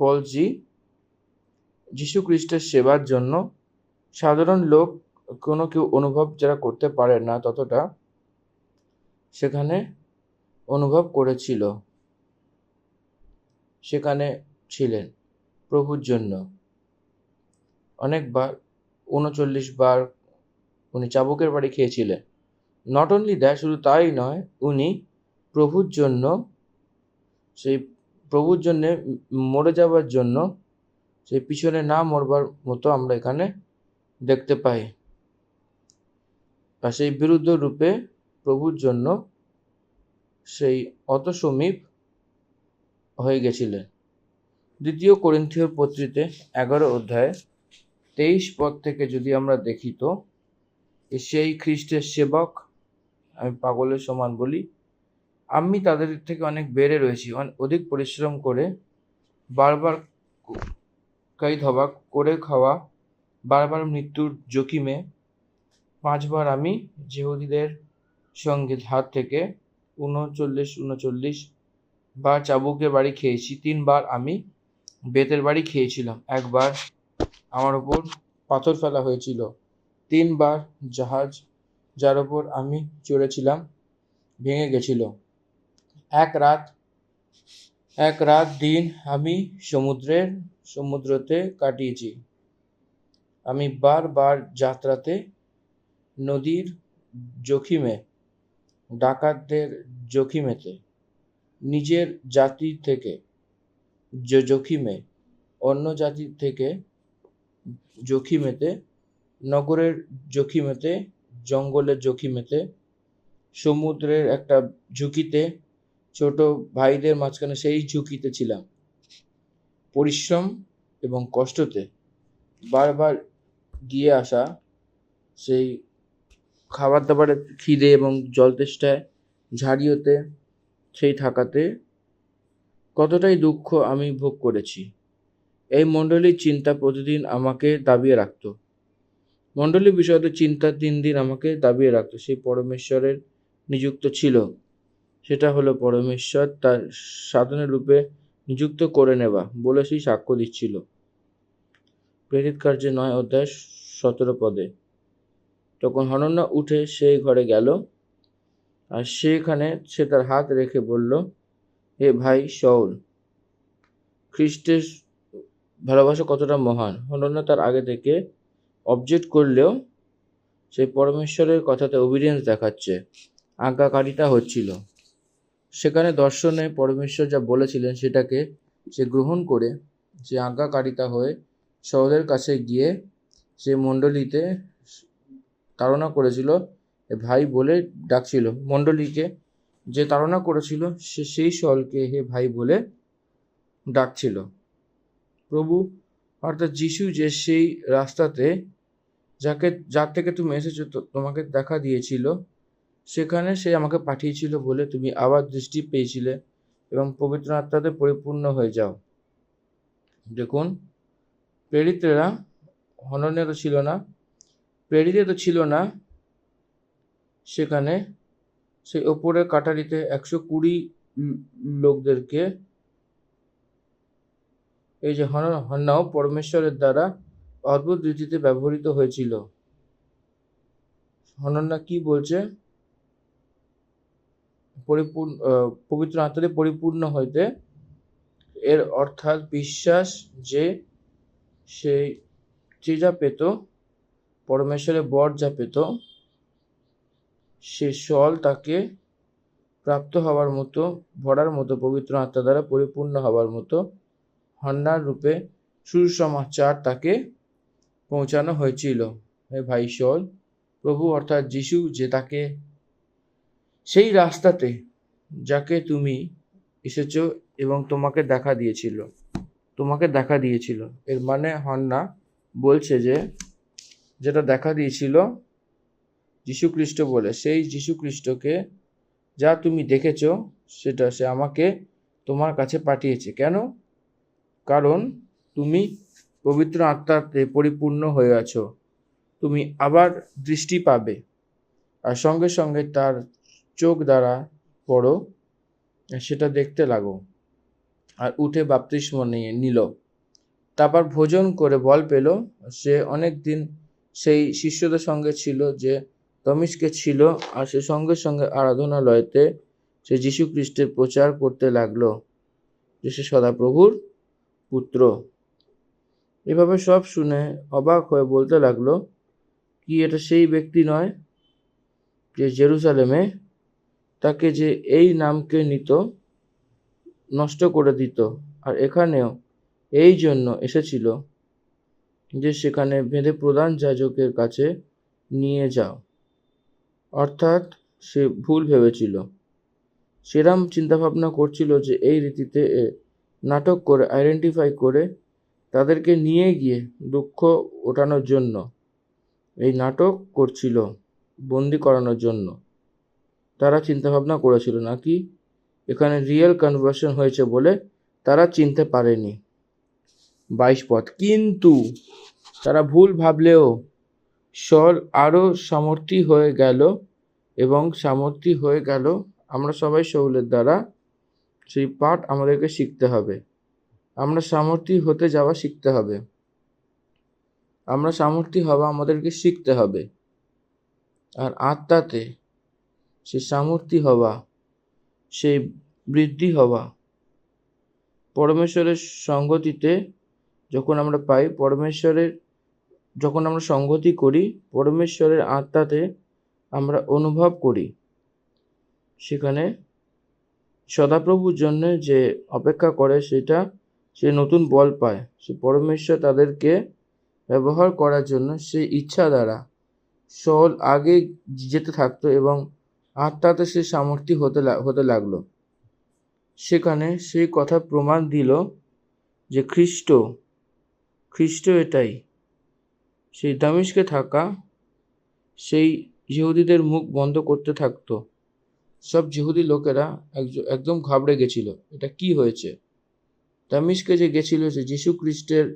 পলজি যীশু খ্রিস্টের সেবার জন্য। সাধারণ লোক কেউ অনুভব যারা করতে পারে না ততটা সেখানে অনুভব করেছিল, সেখানে ছিলেন প্রভুর জন্য। অনেকবার 39 বার উনি চাবুকের বাড়ি খেয়েছিলেন। নট অনলি দ্যাট, শুধু তাই নয়, উনি প্রভুর জন্য মরে যাওয়ার জন্য সেই পিছনে না মরবার মতো আমরা এখানে দেখতে পাই, আর সেই বিরুদ্ধ রূপে প্রভুর জন্য সেই অত সমীপ হয়ে গেছিলেন। 2 কোরিন্থীয় পত্রিকাতে 11 অধ্যায় 23 পদ থেকে যদি আমরা দেখি তো, সেই খ্রিস্টের সেবক, আমি পাগলের সমান বলি, আমি তাদের থেকে অনেক বেড়ে রয়েছি, অধিক পরিশ্রম করে বারবার করে খাওয়া, বারবার মৃত্যুর জোকিমে 5 বার আমি যেহুদীদের সঙ্গে হাত থেকে 39 বার চাবুকের বাড়ি খেয়েছি। 3 বার আমি বেতের বাড়ি খেয়েছিলাম। 1 বার আমার উপর পাথর ফেলা হয়েছিল। 3 বার জাহাজ যার ওপর আমি চড়েছিলাম ভেঙে গেছিল। এক রাত দিন আমি সমুদ্রতে কাটিয়েছি। আমি বারবার যাত্রাতে নদীর জোখিমে, ডাকাতদের জোখিমেতে, নিজের জাতির থেকে জোখিমে, অন্য জাতির থেকে জোখিমেতে, নগরের জোখিমেতে, জঙ্গলের জোখিমেতে, সমুদ্রের একটা ঝুঁকিতে, ছোট ভাইদের মাঝখানে সেই ঝুঁকিতে ছিলাম। পরিশ্রম এবং কষ্টতে বারবার গিয়ে আসা, সেই খাবার দাবারের খিদে এবং জল তেষ্টায় ঝাড়িওতে, সেই থাকাতে কতটাই দুঃখ আমি ভোগ করেছি। এই মণ্ডলীর চিন্তা প্রতিদিন আমাকে দাবিয়ে রাখত। মণ্ডলীর বিষয়তে চিন্তা দিন দিন আমাকে দাবিয়ে রাখত। সেই পরমেশ্বরের নিযুক্ত ছিল, সেটা হলো পরমেশ্বর তার সাধনের রূপে নিযুক্ত করে নেওয়া বলে সেই সাক্ষ্য দিচ্ছিল। প্রেরিত কার্যে 9 অধ্যায় 17 পদে। তখন হনন্যা উঠে সেই ঘরে গেল, আর সেখানে সে তার হাত রেখে বলল, হে ভাই শাউল, খ্রিস্টের ভালোবাসা কতটা মহান। হনন্যা তার আগে থেকে অবজেক্ট করলেও সেই পরমেশ্বরের কথাতে ওবিডিয়েন্স দেখাচ্ছে, আজ্ঞাকারিতা হচ্ছিল। সেখানে দর্শনে পরমেশ্বর যা বলেছিলেন সেটাকে সে গ্রহণ করে সে আজ্ঞাকারিতা হয়ে শাউলের কাছে গিয়ে সে মণ্ডলীতে তাড়না করেছিল, ভাই বলে ডাকছিল। মণ্ডলীকে যে তাড়না করেছিল সে সেই শাউলকে হে ভাই বলে ডাকছিল। প্রভু অর্থাৎ যিশু যে সেই রাস্তাতে যার থেকে তুমি এসেছো, তোমাকে দেখা দিয়েছিল, সেখানে সে আমাকে পাঠিয়েছিল বলে তুমি আবার দৃষ্টি পেয়েছিলে এবং পবিত্র আত্মাতে পরিপূর্ণ হয়ে যাও। দেখুন, প্রেরিতরা হনন্যা তো ছিল না, প্রেরিত তো ছিল না, সেখানে সেই ওপরের কাটারিতে 120 লোকদেরকে এই যে হন্নাও পরমেশ্বরের দ্বারা অদ্ভুত রীতিতে ব্যবহৃত হয়েছিল। হনন্যা কি বলছে? পবিত্র আত্মাতে পরিপূর্ণ হইতে, এর অর্থাৎ বিশ্বাস যে সে যা পেত, পরমেশ্বরের বর যা পেত, সে সল তাকে প্রাপ্ত হওয়ার মতো, ভরার মতো, পবিত্র আত্মা দ্বারা পরিপূর্ণ হওয়ার মতো হন্নার রূপে সুসমাচার তাকে পৌঁছানো হয়েছিল। হে ভাই শাউল, প্রভু অর্থাৎ যিশু যে তাকে সেই রাস্তাতে যাকে তুমি এসেছ এবং তোমাকে দেখা দিয়েছিল, এর মানে হন্না বলছে যে যেটা দেখা দিয়েছিল যীশু খ্রিস্ট বলে, সেই যীশু খ্রিস্টকে যা তুমি দেখেছ সেটা সে আমাকে তোমার কাছে পাঠিয়েছে। কেন? কারণ তুমি পবিত্র আত্মাতে পরিপূর্ণ হয়ে আছো, তুমি আবার দৃষ্টি পাবে, আর সঙ্গে সঙ্গে তার চোখ দ্বারা পড়ো, সেটা দেখতে লাগো, আর উঠে বাপ্তিস্ম নিল। তারপর ভোজন করে বল পেল। সে অনেক দিন সেই শিষ্যদের সঙ্গে ছিল যে দমিশকে ছিল, আর সে সঙ্গে সঙ্গে আরাধনালয়তে সে যীশু খ্রিস্টের প্রচার করতে লাগলো যে সে সদাপ্রভুর পুত্র। এভাবে সব শুনে অবাক হয়ে বলতে লাগলো, কি এটা সেই ব্যক্তি নয় যে জেরুজালেমে তাকে যে এই নামকে নিত, নষ্ট করে দিত, আর এখানেও এই জন্য এসেছিল যে সেখানে বেঁধে প্রধান যাজকের কাছে নিয়ে যাও। অর্থাৎ সে ভুল ভেবেছিল, সেরাম চিন্তাভাবনা করছিল যে এই রীতিতে নাটক করে আইডেন্টিফাই করে তাদেরকে নিয়ে গিয়ে দুঃখ ওঠানোর জন্য এই নাটক করছিল, বন্দি করানোর জন্য তারা চিন্তাভাবনা করেছিল, নাকি এখানে রিয়েল কনভার্সন হয়েছে বলে তারা চিনতে পারেনি। 22 পদ। কিন্তু তারা ভুল ভাবলেও শাউল আরো সামর্থ্যী হয়ে গেল এবং সামর্থ্যী হয়ে গেল। আমরা সবাই শাউলের দ্বারা সেই পাঠ আমাদেরকে শিখতে হবে। আমরা সামর্থ্যী হতে যাওয়া শিখতে হবে, আমরা সামর্থ্যী হওয়া আমাদেরকে শিখতে হবে। আর আত্মাতে সে সামর্থ্য হওয়া, সেই বৃদ্ধি হওয়া, পরমেশ্বরের সংগতিতে যখন আমরা পাই, যখন আমরা সংগতি করি, পরমেশ্বরের আত্মাতে আমরা অনুভব করি, সেখানে সদাপ্রভুর জন্য যে অপেক্ষা করে সেটা সে নতুন বল পায়। সে পরমেশ্বর তাদেরকে ব্যবহার করার জন্য সেই ইচ্ছা দ্বারা আগে যেতে থাকতো এবং আত্মাতে সে সামর্থ্য হতে লাগলো। সেখানে সেই কথা প্রমাণ দিল যে খ্রিস্ট এটাই। সেই দামেস্কে থাকা সেই ইহুদিদের মুখ বন্ধ করতে থাকতো। সব ইহুদি লোকেরা একদম ঘাবড়ে গেছিল, এটা কি হয়েছে। দামেস্কে যে গেছিল, যে যীশু খ্রিস্টের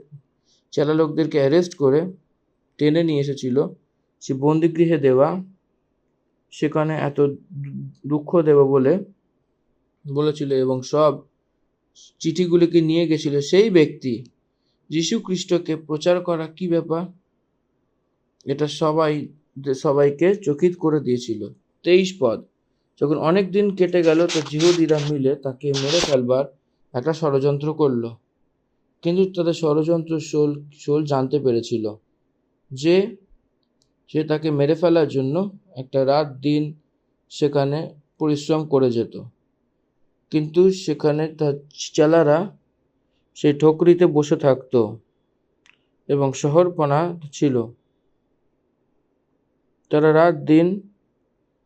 চেলা লোকদেরকে অ্যারেস্ট করে টেনে নিয়ে এসেছিল, সে বন্দিগৃহে দেওয়া, সেখানে এত দুঃখ দেব বলেছিল এবং সব চিঠিগুলিকে নিয়ে গেছিল। সেই ব্যক্তি যীশু খ্রিস্টকে প্রচার করা কি ব্যাপার, এটা সবাইকে চকিত করে দিয়েছিল। 23 পদ, যখন অনেক দিন কেটে গেল তো জিহুদীরা মিলে তাকে মেরে ফেলবার একটা ষড়যন্ত্র করলো। কিন্তু তাদের ষড়যন্ত্র শোল জানতে পেরেছিল যে সে তাকে মেরে ফেলার জন্য একটা রাত দিন সেখানে পরিশ্রম করে যেত। কিন্তু সেখানে তার চেলারা সেই ঠোকরিতে বসে থাকতো এবং শহরপনা ছিল। তারা রাত দিন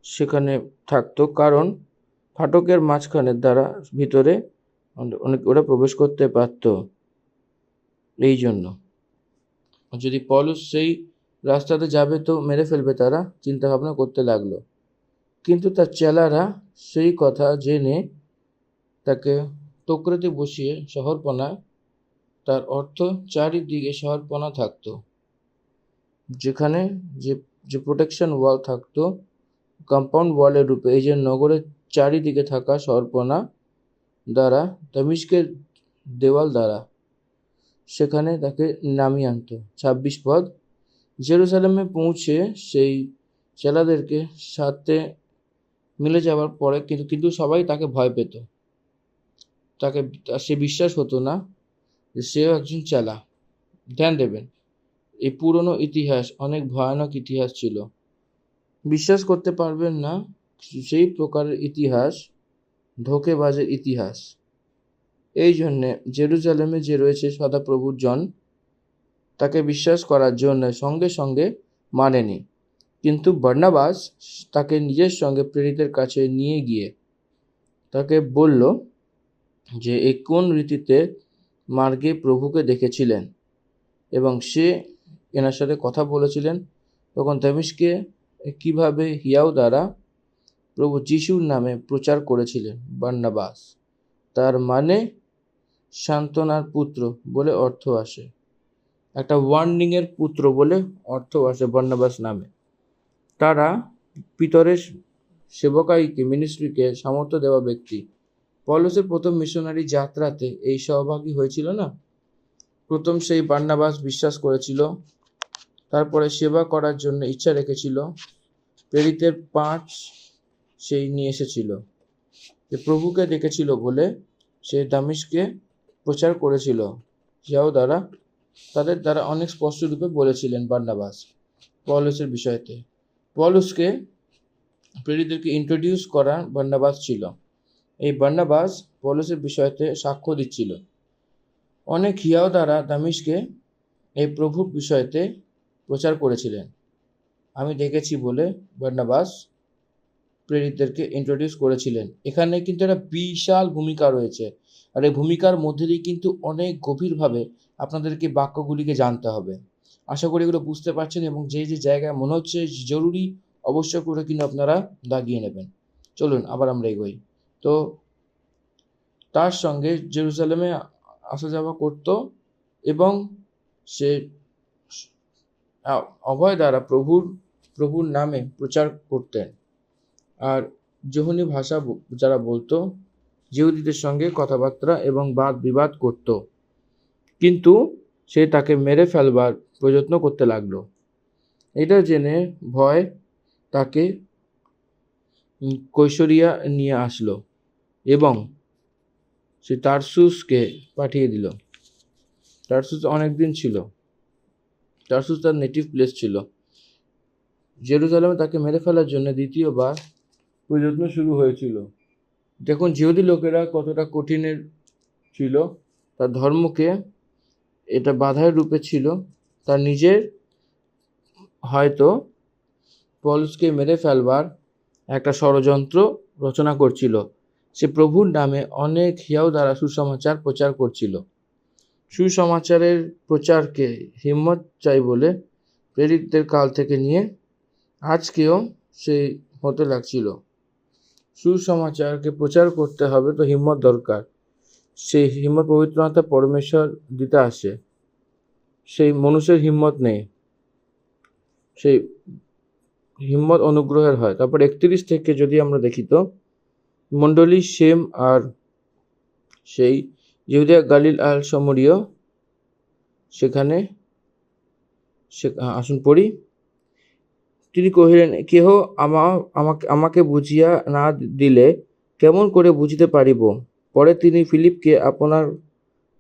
সেখানে থাকতো, কারণ ফাটকের মাঝখানের দ্বারা ভিতরে ওরা প্রবেশ করতে পারত। এই জন্য যদি পৌলুস সেই রাস্তাতে যাবে তো মেরে ফেলবে, তারা চিন্তা ভাবনা করতে লাগলো। কিন্তু তার চেলারা সেই কথা জেনে তাকে টোকরিতে বসিয়ে শহরপনা, তার অর্থ চারিদিকে শহরপনা থাকতো, যেখানে যে প্রোটেকশন ওয়াল থাকতো, কম্পাউন্ড ওয়ালের রূপে, এই যে নগরের চারিদিকে থাকা শহরপনা দ্বারা, দামেস্কের দেওয়াল দ্বারা সেখানে তাকে নামিয়ে আনতো। 26 পদ, জেরুজালেমে পৌঁছে সেই চেলাদেরকে সাথে মিলে যাওয়ার পরে কিন্তু সবাই তাকে ভয় পেত। সে বিশ্বাস হতো না যে সেও একজন চেলা। ধ্যান দেবেন, এই পুরনো ইতিহাস অনেক ভয়ানক ইতিহাস ছিল, বিশ্বাস করতে পারবেন না। সেই প্রকারের ইতিহাস ধোঁকেবাজের ইতিহাস। এই জন্যে জেরুজালেমে যে রয়েছে সদাপ্রভুর জন, তাকে বিশ্বাস করার জন্য সঙ্গে সঙ্গে মানেনি। কিন্তু বার্নাবাস তাকে নিজের সঙ্গে প্রেরিতের কাছে নিয়ে গিয়ে তাকে বলল যে এই কোন রীতিতে মার্গে প্রভুকে দেখেছিলেন এবং সে এনার সাথে কথা বলেছিলেন, তখন দামেস্কে কিভাবে হিয়াও দ্বারা প্রভু যিশুর নামে প্রচার করেছিলেন। বার্নাবাস, তার মানে সান্ত্বনার পুত্র বলে অর্থ আসে, একটা ওয়ার্নিংয়ের পুত্র বলে অর্থ আসে বার্নাবাস নামে। তারা পিতরের সেবকাইকে, মিনিস্ট্রিকে সামর্থ্য দেওয়া ব্যক্তি। পৌলুসের প্রথম মিশনারি যাত্রাতে এই সহভাগী হয়েছিল না। প্রথম সেই বার্নাবাস বিশ্বাস করেছিল, তারপরে সেবা করার জন্য ইচ্ছা রেখেছিল। প্রেরিতের 5 সেই নিয়ে এসেছিল, যে প্রভুকে দেখেছিল বলে সে দামেস্কে প্রচার করেছিল। যাও দ্বারা তাদের দ্বারা অনেক স্পষ্ট রূপে বলেছিলেন বার্নাবাস পৌলুসের বিষয়তে। পৌলুসকে প্রেরিতদেরকে ইন্ট্রোডিউস করা বার্নাবাস ছিল। এই বার্নাবাস পৌলুসের বিষয়তে সাক্ষ্য দিচ্ছিল। অনেক হিয়াও দ্বারা দামেস্কে এই প্রভুর বিষয়তে প্রচার করেছিলেন। আমি দেখেছি বলে বার্নাবাস প্রেরিতদেরকে ইন্ট্রোডিউস করেছিলেন। এখানে কিন্তু একটা বিশাল ভূমিকা রয়েছে, আর এই ভূমিকার মধ্যে দিয়ে কিন্তু অনেক গভীরভাবে আপনাদেরকে বাক্যগুলিকে জানতে হবে। আশা করি এগুলো বুঝতে পারছেন এবং যে জায়গায় মনে হচ্ছে জরুরি, অবশ্যই করে কিন্তু আপনারা দাগিয়ে নেবেন। চলুন আবার আমরা এগোই। তো তার সঙ্গে জেরুজালেমে আসা যাওয়া করত এবং সে অভয় দ্বারা প্রভুর নামে প্রচার করতেন। আর যোহনী ভাষা যারা বলতো, জিহুদীদের সঙ্গে কথাবার্তা এবং বাদ বিবাদ করত। কিন্তু সে তাকে মেরে ফেলবার প্রযত্ন করতে লাগলো। এটা জেনে ভয় তাকে কৈশরিয়া নিয়ে আসলো এবং সে টার্সুসকে পাঠিয়ে দিল। টার্সুস অনেক দিন ছিল, টার্সুস তার নেটিভ প্লেস ছিল। জেরুজালেমে তাকে মেরে ফেলার জন্য দ্বিতীয়বার প্রযত্ন শুরু হয়েছিল। দেখুন জিহুদি লোকেরা কতটা কঠিনের ছিল, তার ধর্মকে এটা বাধার রূপে ছিল। তার নিজের হয়তো পলসকে মেরে ফেলবার একটা ষড়যন্ত্র রচনা করছিল। সে প্রভুর নামে অনেক হিয়াও দ্বারা সুসমাচার প্রচার করছিল। সুসমাচারের প্রচারকে হিম্মত চাই বলে প্রেরিতদের কাল থেকে নিয়ে আজকেও সেই হতে লাগছিল। সুসমাচারকে প্রচার করতে হবে তো হিম্মত দরকার। সেই হিম্মত পবিত্র আত্মা পরমেশ্বর দিতে আসে, সেই মনুষ্যের হিম্মত নেই, সেই হিম্মত অনুগ্রহের হয়। তারপর 31 থেকে যদি আমরা দেখি তো মণ্ডলী শেম আর সেই ইহুদিয়া গালিল আর সমরীয় সেখানে আসুন পড়ি। তিনি কহিলেন, কেহ আমাকে বুঝিয়া না দিলে কেমন করে বুঝিতে পারিব? পরে তিনি ফিলিপকে আপনার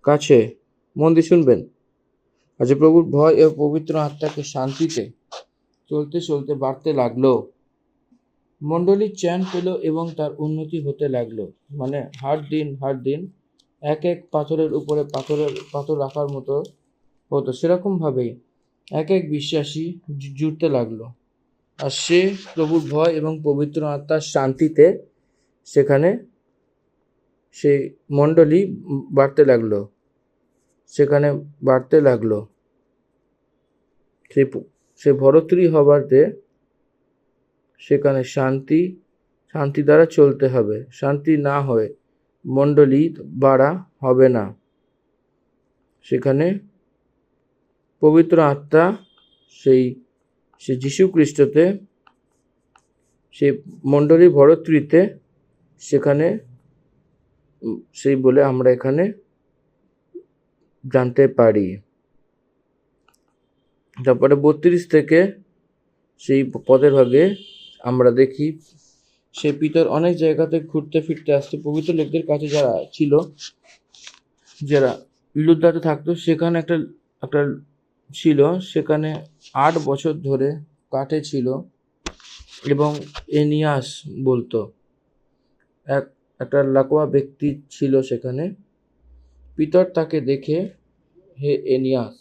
কাছে মন দিয়ে শুনবেন। আজ প্রভুর ভয় ও পবিত্র আত্মাকে শান্তিতে চলতে চলতে বাড়তে লাগলো। মণ্ডলীর চ্যান পেল এবং তার উন্নতি হতে লাগলো। মানে হার দিন এক এক পাথরের উপরে পাথর রাখার মতো হতো। সেরকমভাবেই এক এক বিশ্বাসী জুড়তে লাগলো। আর সে প্রভুর ভয় এবং পবিত্র আত্মার শান্তিতে সেখানে সেই মণ্ডলী বাড়তে লাগলো, সেখানে বাড়তে লাগলো। সে ভরতৃ হবাতে সেখানে শান্তি দ্বারা চলতে হবে। শান্তি না হয়ে মণ্ডলী বাড়া হবে না। সেখানে পবিত্র আত্মা সেই যীশু খ্রিস্টতে, সেই মণ্ডলী ভরতৃতে সেখানে সেই বলে আমরা এখানে জানতে পারি। তারপরে 32 থেকে সেই পদের ভাগে আমরা দেখি সে পিতর অনেক জায়গাতে ঘুরতে ফিরতে আসতো। পবিত্র লোকদের কাছে যারা ছিল, যারা লুদ্দাতে থাকতো, সেখানে একটা ছিল, সেখানে 8 বছর ধরে কাটে ছিল এবং এনিয়াস বলতো, একটা লাকোয়া ব্যক্তি ছিল সেখানে। পিতর তাকে দেখে, হে এনিয়াস,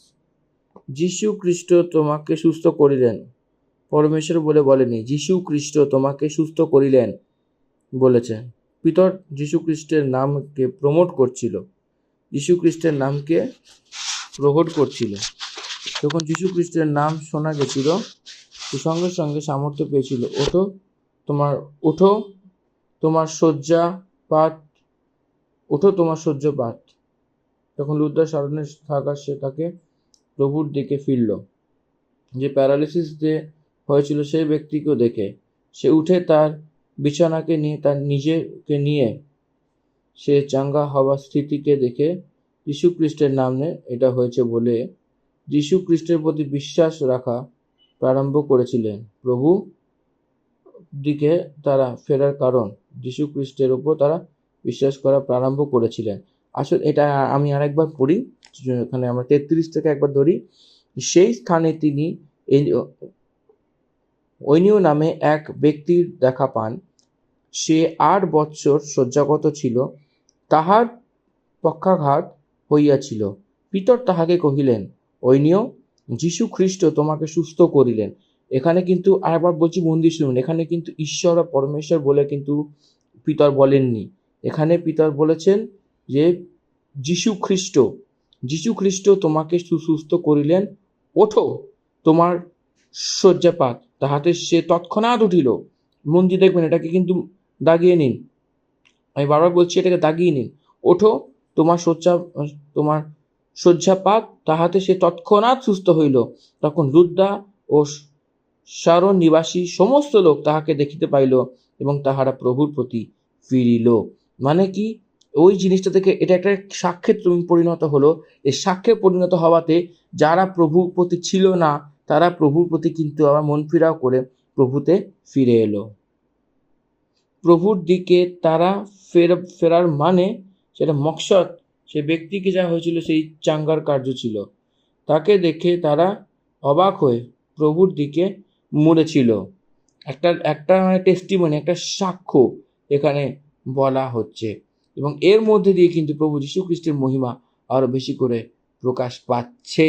যীশু খ্রিস্ট তোমাকে সুস্থ করিলেন। পরমেশ্বর বলে বলেনি, যীশু খ্রিস্ট তোমাকে সুস্থ করিলেন বলেছে। পিতর যীশু খ্রিস্টের নামকে প্রমোট করছিল, যীশু খ্রিস্টের নামকে প্রকট করছিল। যখন যীশু খ্রিস্টের নাম শোনা গেছিল, সঙ্গে সঙ্গে সামর্থ্য পেয়েছিল, ওঠো তোমার শয্যাপাত। তখন লুদ্দার স্মরণে থাকা সে তাকে প্রভুর দিকে ফিরল। যে প্যারালিসিস যে হয়েছিল সেই ব্যক্তিকেও দেখে সে উঠে তার বিছানাকে নিয়ে, তার নিজেকে নিয়ে সে চাঙ্গা হওয়া স্থিতিকে দেখে যীশু খ্রিস্টের নামে এটা হয়েছে বলে যীশু খ্রিস্টের প্রতি বিশ্বাস রাখা প্রারম্ভ করেছিলেন। প্রভু দিকে তারা ফেরার কারণ যীশু খ্রিস্টের উপর তারা বিশ্বাস করা প্রারম্ভ করেছিলেন। আসলে এটা আমি আরেকবার পড়ি, এখানে আমরা 33 থেকে একবার ধরি। সেই স্থানে তিনি ঐনিয় নামে এক ব্যক্তির দেখা পান। সে 8 বৎসর শয্যাগত ছিল, তাহার পক্ষাঘাত হইয়াছিল। পিতর তাহাকে কহিলেন, ঐনিয়, যীশু খ্রিস্ট তোমাকে সুস্থ করিলেন। এখানে কিন্তু আরেকবার বলছি, মন দিয়ে শুনুন, এখানে কিন্তু ঈশ্বর বা পরমেশ্বর বলে কিন্তু পিতর বলেননি। এখানে পিতর বলেছেন যে যীশু খ্রিস্ট তোমাকে সুস্থ করিলেন, ওঠো তোমার শয্যাপাত। তাহাতে সে তৎক্ষণাৎ উঠিল। মন দিয়ে দেখবেন, এটাকে কিন্তু দাগিয়ে নিন, আমি বারবার বলছি এটাকে দাগিয়ে নিন। ওঠো তোমার শয্যাপাত। তাহাতে সে তৎক্ষণাৎ সুস্থ হইল। তখন লুদ্দা ও শারোন নিবাসী সমস্ত লোক তাহাকে দেখিতে পাইল এবং তাহারা প্রভুর প্রতি ফিরিল। মানে কি, ওই জিনিসটা থেকে এটা একটা সাক্ষ্যে পরিণত হলো। এই সাক্ষ্যে পরিণত হওয়াতে যারা প্রভুর প্রতি ছিল না, তারা প্রভুর প্রতি কিন্তু আবার মন ফিরাও করে প্রভুতে ফিরে এলো। প্রভুর দিকে তারা ফেরার মানে সেটা মকসদ, সে ব্যক্তিকে যা হয়েছিল সেই চাঙ্গার কার্য ছিল। তাকে দেখে তারা অবাক হয়ে প্রভুর দিকে মুড়েছিল। একটা টেস্টিমনি, একটা সাক্ষ্য এখানে বলা হচ্ছে, এবং এর মধ্যে দিয়ে কিন্তু প্রভু যীশু খ্রিস্টের মহিমা আরো বেশি করে প্রকাশ পাচ্ছে।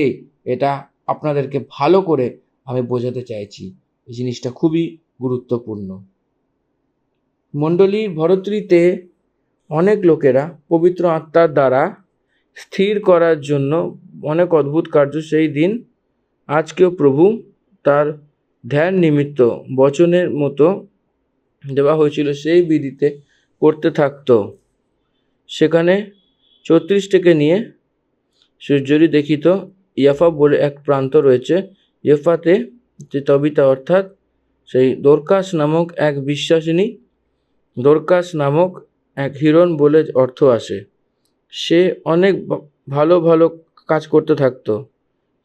এটা আপনাদেরকে ভালো করে আমি বোঝাতে চাইছি, এই জিনিসটা খুবই গুরুত্বপূর্ণ। মণ্ডলীর ভরতৃতে অনেক লোকেরা পবিত্র আত্মার দ্বারা স্থির করার জন্য অনেক অদ্ভুত কার্য সেই দিন আজকেও প্রভু তার ধ্যান নিমিত্ত বচনের মতো দেওয়া হয়েছিল সেই বিধিতে করতে থাকতো। সেখানে 34 থেকে নিয়ে যদি দেখিত, ইয়াফা বলে এক প্রান্ত রয়েছে। ইয়াফাতে যে তবিতা, অর্থাৎ সেই দোরকাস নামক এক বিশ্বাসিনী, দোরকাস নামক এক হিরণ বলে অর্থ আসে। সে অনেক ভালো ভালো কাজ করতে থাকতো।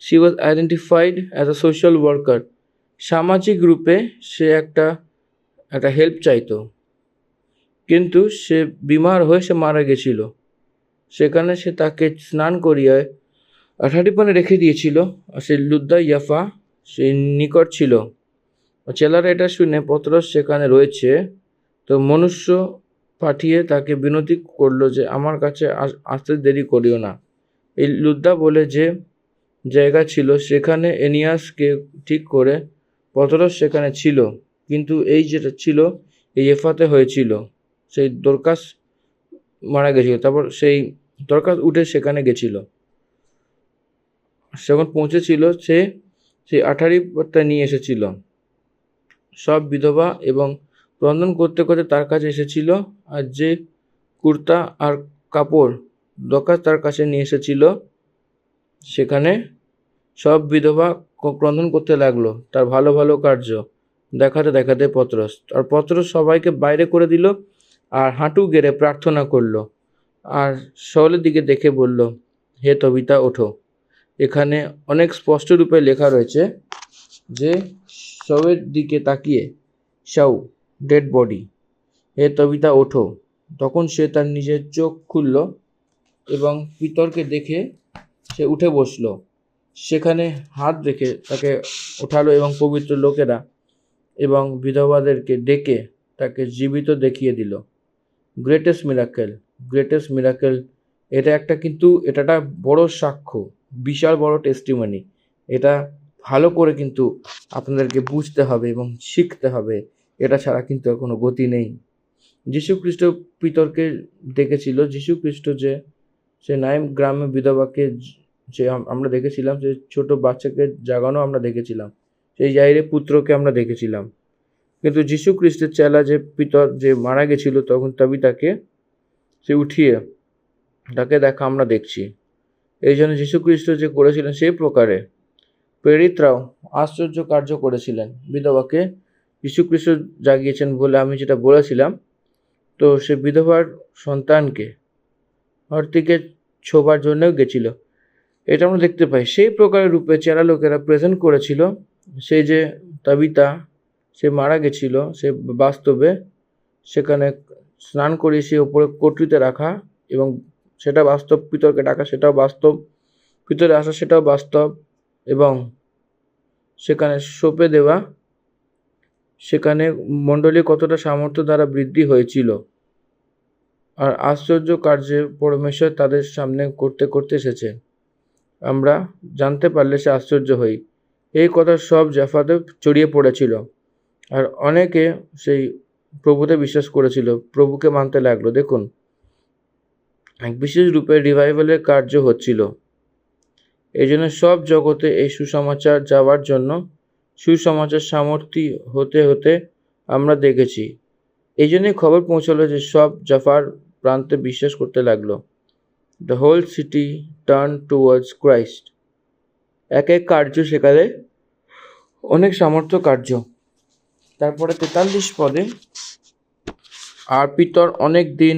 She was identified as a social worker. সামাজিক রূপে সে একটা হেল্প চাইতো, কিন্তু সে বিমার হয়ে সে মারা গেছিল। সেখানে সে তাকে স্নান করিয়ে আঠারি পানে রেখে দিয়েছিল। আর সে লুদ্দা ইয়াফা সে নিকট ছিল। চেলারা এটা শুনে পত্রস সেখানে রয়েছে তো মনুষ্য পাঠিয়ে তাকে বিনতি করলো যে আমার কাছে আসতে দেরি করিও না। এই লুদ্দা বলে যে জায়গা ছিল সেখানে এনিয়াসকে ঠিক করে পত্রস সেখানে ছিল, কিন্তু এই যেটা ছিল এই এফাতে হয়েছিল। সেই দোরকাস মারা গেছিল, তারপর সেই দোরকাস উঠে সেখানে গেছিল। যখন পৌঁছেছিল সে সেই আঠারি পত্তা নিয়ে এসেছিল। সব বিধবা এবং রন্ধন করতে করতে তার কাছে এসেছিল, আর যে কুর্তা আর কাপড় দোরকাস তার কাছে নিয়ে এসেছিল, সেখানে সব বিধবা ক্রন্দন করতে লাগলো তার ভালো ভালো কার্য দেখাতে দেখাতে পত্রস। আর পত্রস সবাইকে বাইরে করে দিল আর হাঁটু গেড়ে প্রার্থনা করলো, আর শওলের দিকে দেখে বলল, হে তবিতা ওঠো। এখানে অনেক স্পষ্ট রূপে লেখা রয়েছে যে শওয়ের দিকে তাকিয়ে, শাউ ডেড বডি, হে তবিতা ওঠো। তখন সে তার নিজের চোখ খুলল এবং পিতরকে দেখে সে উঠে বসলো। সেখানে হাত রেখে তাকে ওঠালো এবং পবিত্র লোকেরা এবং বিধবাদেরকে ডেকে তাকে জীবিত দেখিয়ে দিল। Greatest miracle. এটা একটা বড় সাক্ষ্য, বিশাল বড় টেস্টিমনি। এটা ভালো করে কিন্তু আপনাদেরকে বুঝতে হবে এবং শিখতে হবে, এটা ছাড়া কিন্তু কোনো গতি নেই। যীশু খ্রিস্ট পিতরকে ডেকেছিল। যীশু খ্রিস্ট যে সে নাইম গ্রামে বিধবাকে যে আমরা দেখেছিলাম, যে ছোট বাচ্চাকে জাগানো আমরা দেখেছিলাম, সেই জায়রে পুত্রকে আমরা দেখেছিলাম। কিন্তু যীশু খ্রিস্টের চেলা যে পিতর যে মারা গেছিল, তখন তাবিতাকে সে উঠিয়ে তাকে দেখা আমরা দেখছি। এই জন্য যীশু খ্রিস্ট যে করেছিলেন সেই প্রকারে প্রেরিতরাও আশ্চর্য কার্য করেছিলেন। বিধবাকে যীশু খ্রিস্ট জাগিয়েছেন বলে আমি যেটা বলেছিলাম, তো সে বিধবার সন্তানকে ঘর থেকে ছোবার জন্যও গেছিল, এটা আমরা দেখতে পাই। সেই প্রকারের রূপে চেলা লোকেরা প্রেজেন্ট করেছিল সেই যে তাবিতা সে মারা গেছিল, সে বাস্তবে সেখানে স্নান করিয়ে সে ওপরে কটরিতে রাখা, এবং সেটা বাস্তব। পিতরকে ডাকা সেটাও বাস্তব, ভিতরে আসা সেটাও বাস্তব, এবং সেখানে সঁপে দেওয়া, সেখানে মণ্ডলী কতটা সামর্থ্য দ্বারা বৃদ্ধি হয়েছিল। আর আশ্চর্য কার্যে পরমেশ্বর তাদের সামনে করতে করতে এসেছে, আমরা জানতে পারলে সে আশ্চর্য হই। এই কথা সব জাফাতে ছড়িয়ে পড়েছিল, আর অনেকে সেই প্রভুতে বিশ্বাস করেছিল, প্রভুকে মানতে লাগলো। দেখুন, এক বিশেষ রূপে রিভাইভালের কার্য হচ্ছিল। এই জন্য সব জগতে এই সুসমাচার যাওয়ার জন্য সুসমাচার সামর্থ্য হতে হতে আমরা দেখেছি। এই জন্যই খবর পৌঁছলো যে সব জাফার প্রান্তে বিশ্বাস করতে লাগলো। The whole city turn towards Christ. এক এক কার্য সেখানে অনেক সামর্থ্য কার্য। তারপরে 43 পদে, আর পিতর অনেক দিন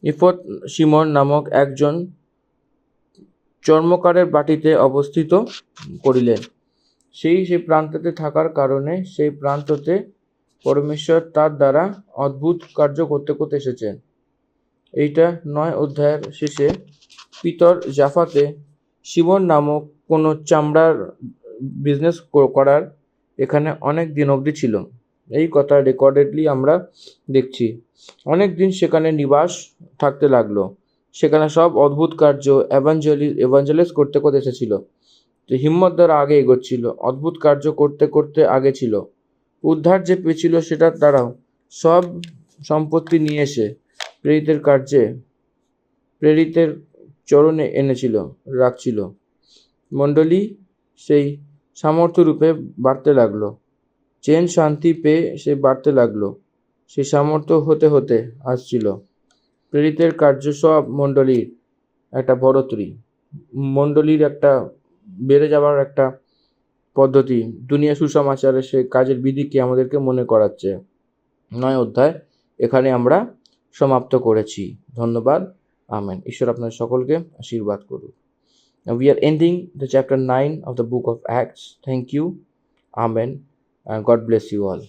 ইফত সিমন নামক একজন চর্মকারের বাটিতে অবস্থিত করিলেন। সেই প্রান্ততে থাকার কারণে সেই প্রান্ততে পরমেশ্বর তার দ্বারা অদ্ভুত কার্য করতে করতে এসেছেন। এইটা 9 অধ্যায়ের শেষে পিতর জাফাতে সিমন নামক কোনো চামড়ার বিজনেস করার এখানে অনেক দিন অবধি ছিল। এই কথা রেকর্ডেডলি আমরা দেখছি। অনেক দিন সেখানে নিবাস থাকতে লাগলো। সেখানে সব অদ্ভুত কার্য এভাঞ্জেলিস করতে করতে এসেছিল। তো হিম্মত দ্বারা আগে এগোচ্ছিল, অদ্ভুত কার্য করতে করতে আগে ছিল। উদ্ধার যে পেয়েছিল সেটার দ্বারাও সব সম্পত্তি নিয়ে এসে প্রেরিতের চরণে রাখছিল। মণ্ডলী সেই সামর্থ্য রূপে বাড়তে লাগলো। চেন শান্তি পেয়ে সে বাড়তে লাগলো। সেই সামর্থ্য হতে হতে আসছিল। প্রেরিতের কার্য সব মণ্ডলীর একটা বড়ত্রী, মণ্ডলীর একটা বেড়ে যাওয়ার একটা পদ্ধতি, দুনিয়া সুসমাচারের সে কাজের বিধিকে আমাদেরকে মনে করাচ্ছে। 9 অধ্যায় এখানে আমরা সমাপ্ত করেছি। ধন্যবাদ। আমেন। ঈশ্বর আপনাদের সকলকে আশীর্বাদ করুন। Now we are ending the chapter 9 of the book of Acts. Thank you. Amen. And God bless you all.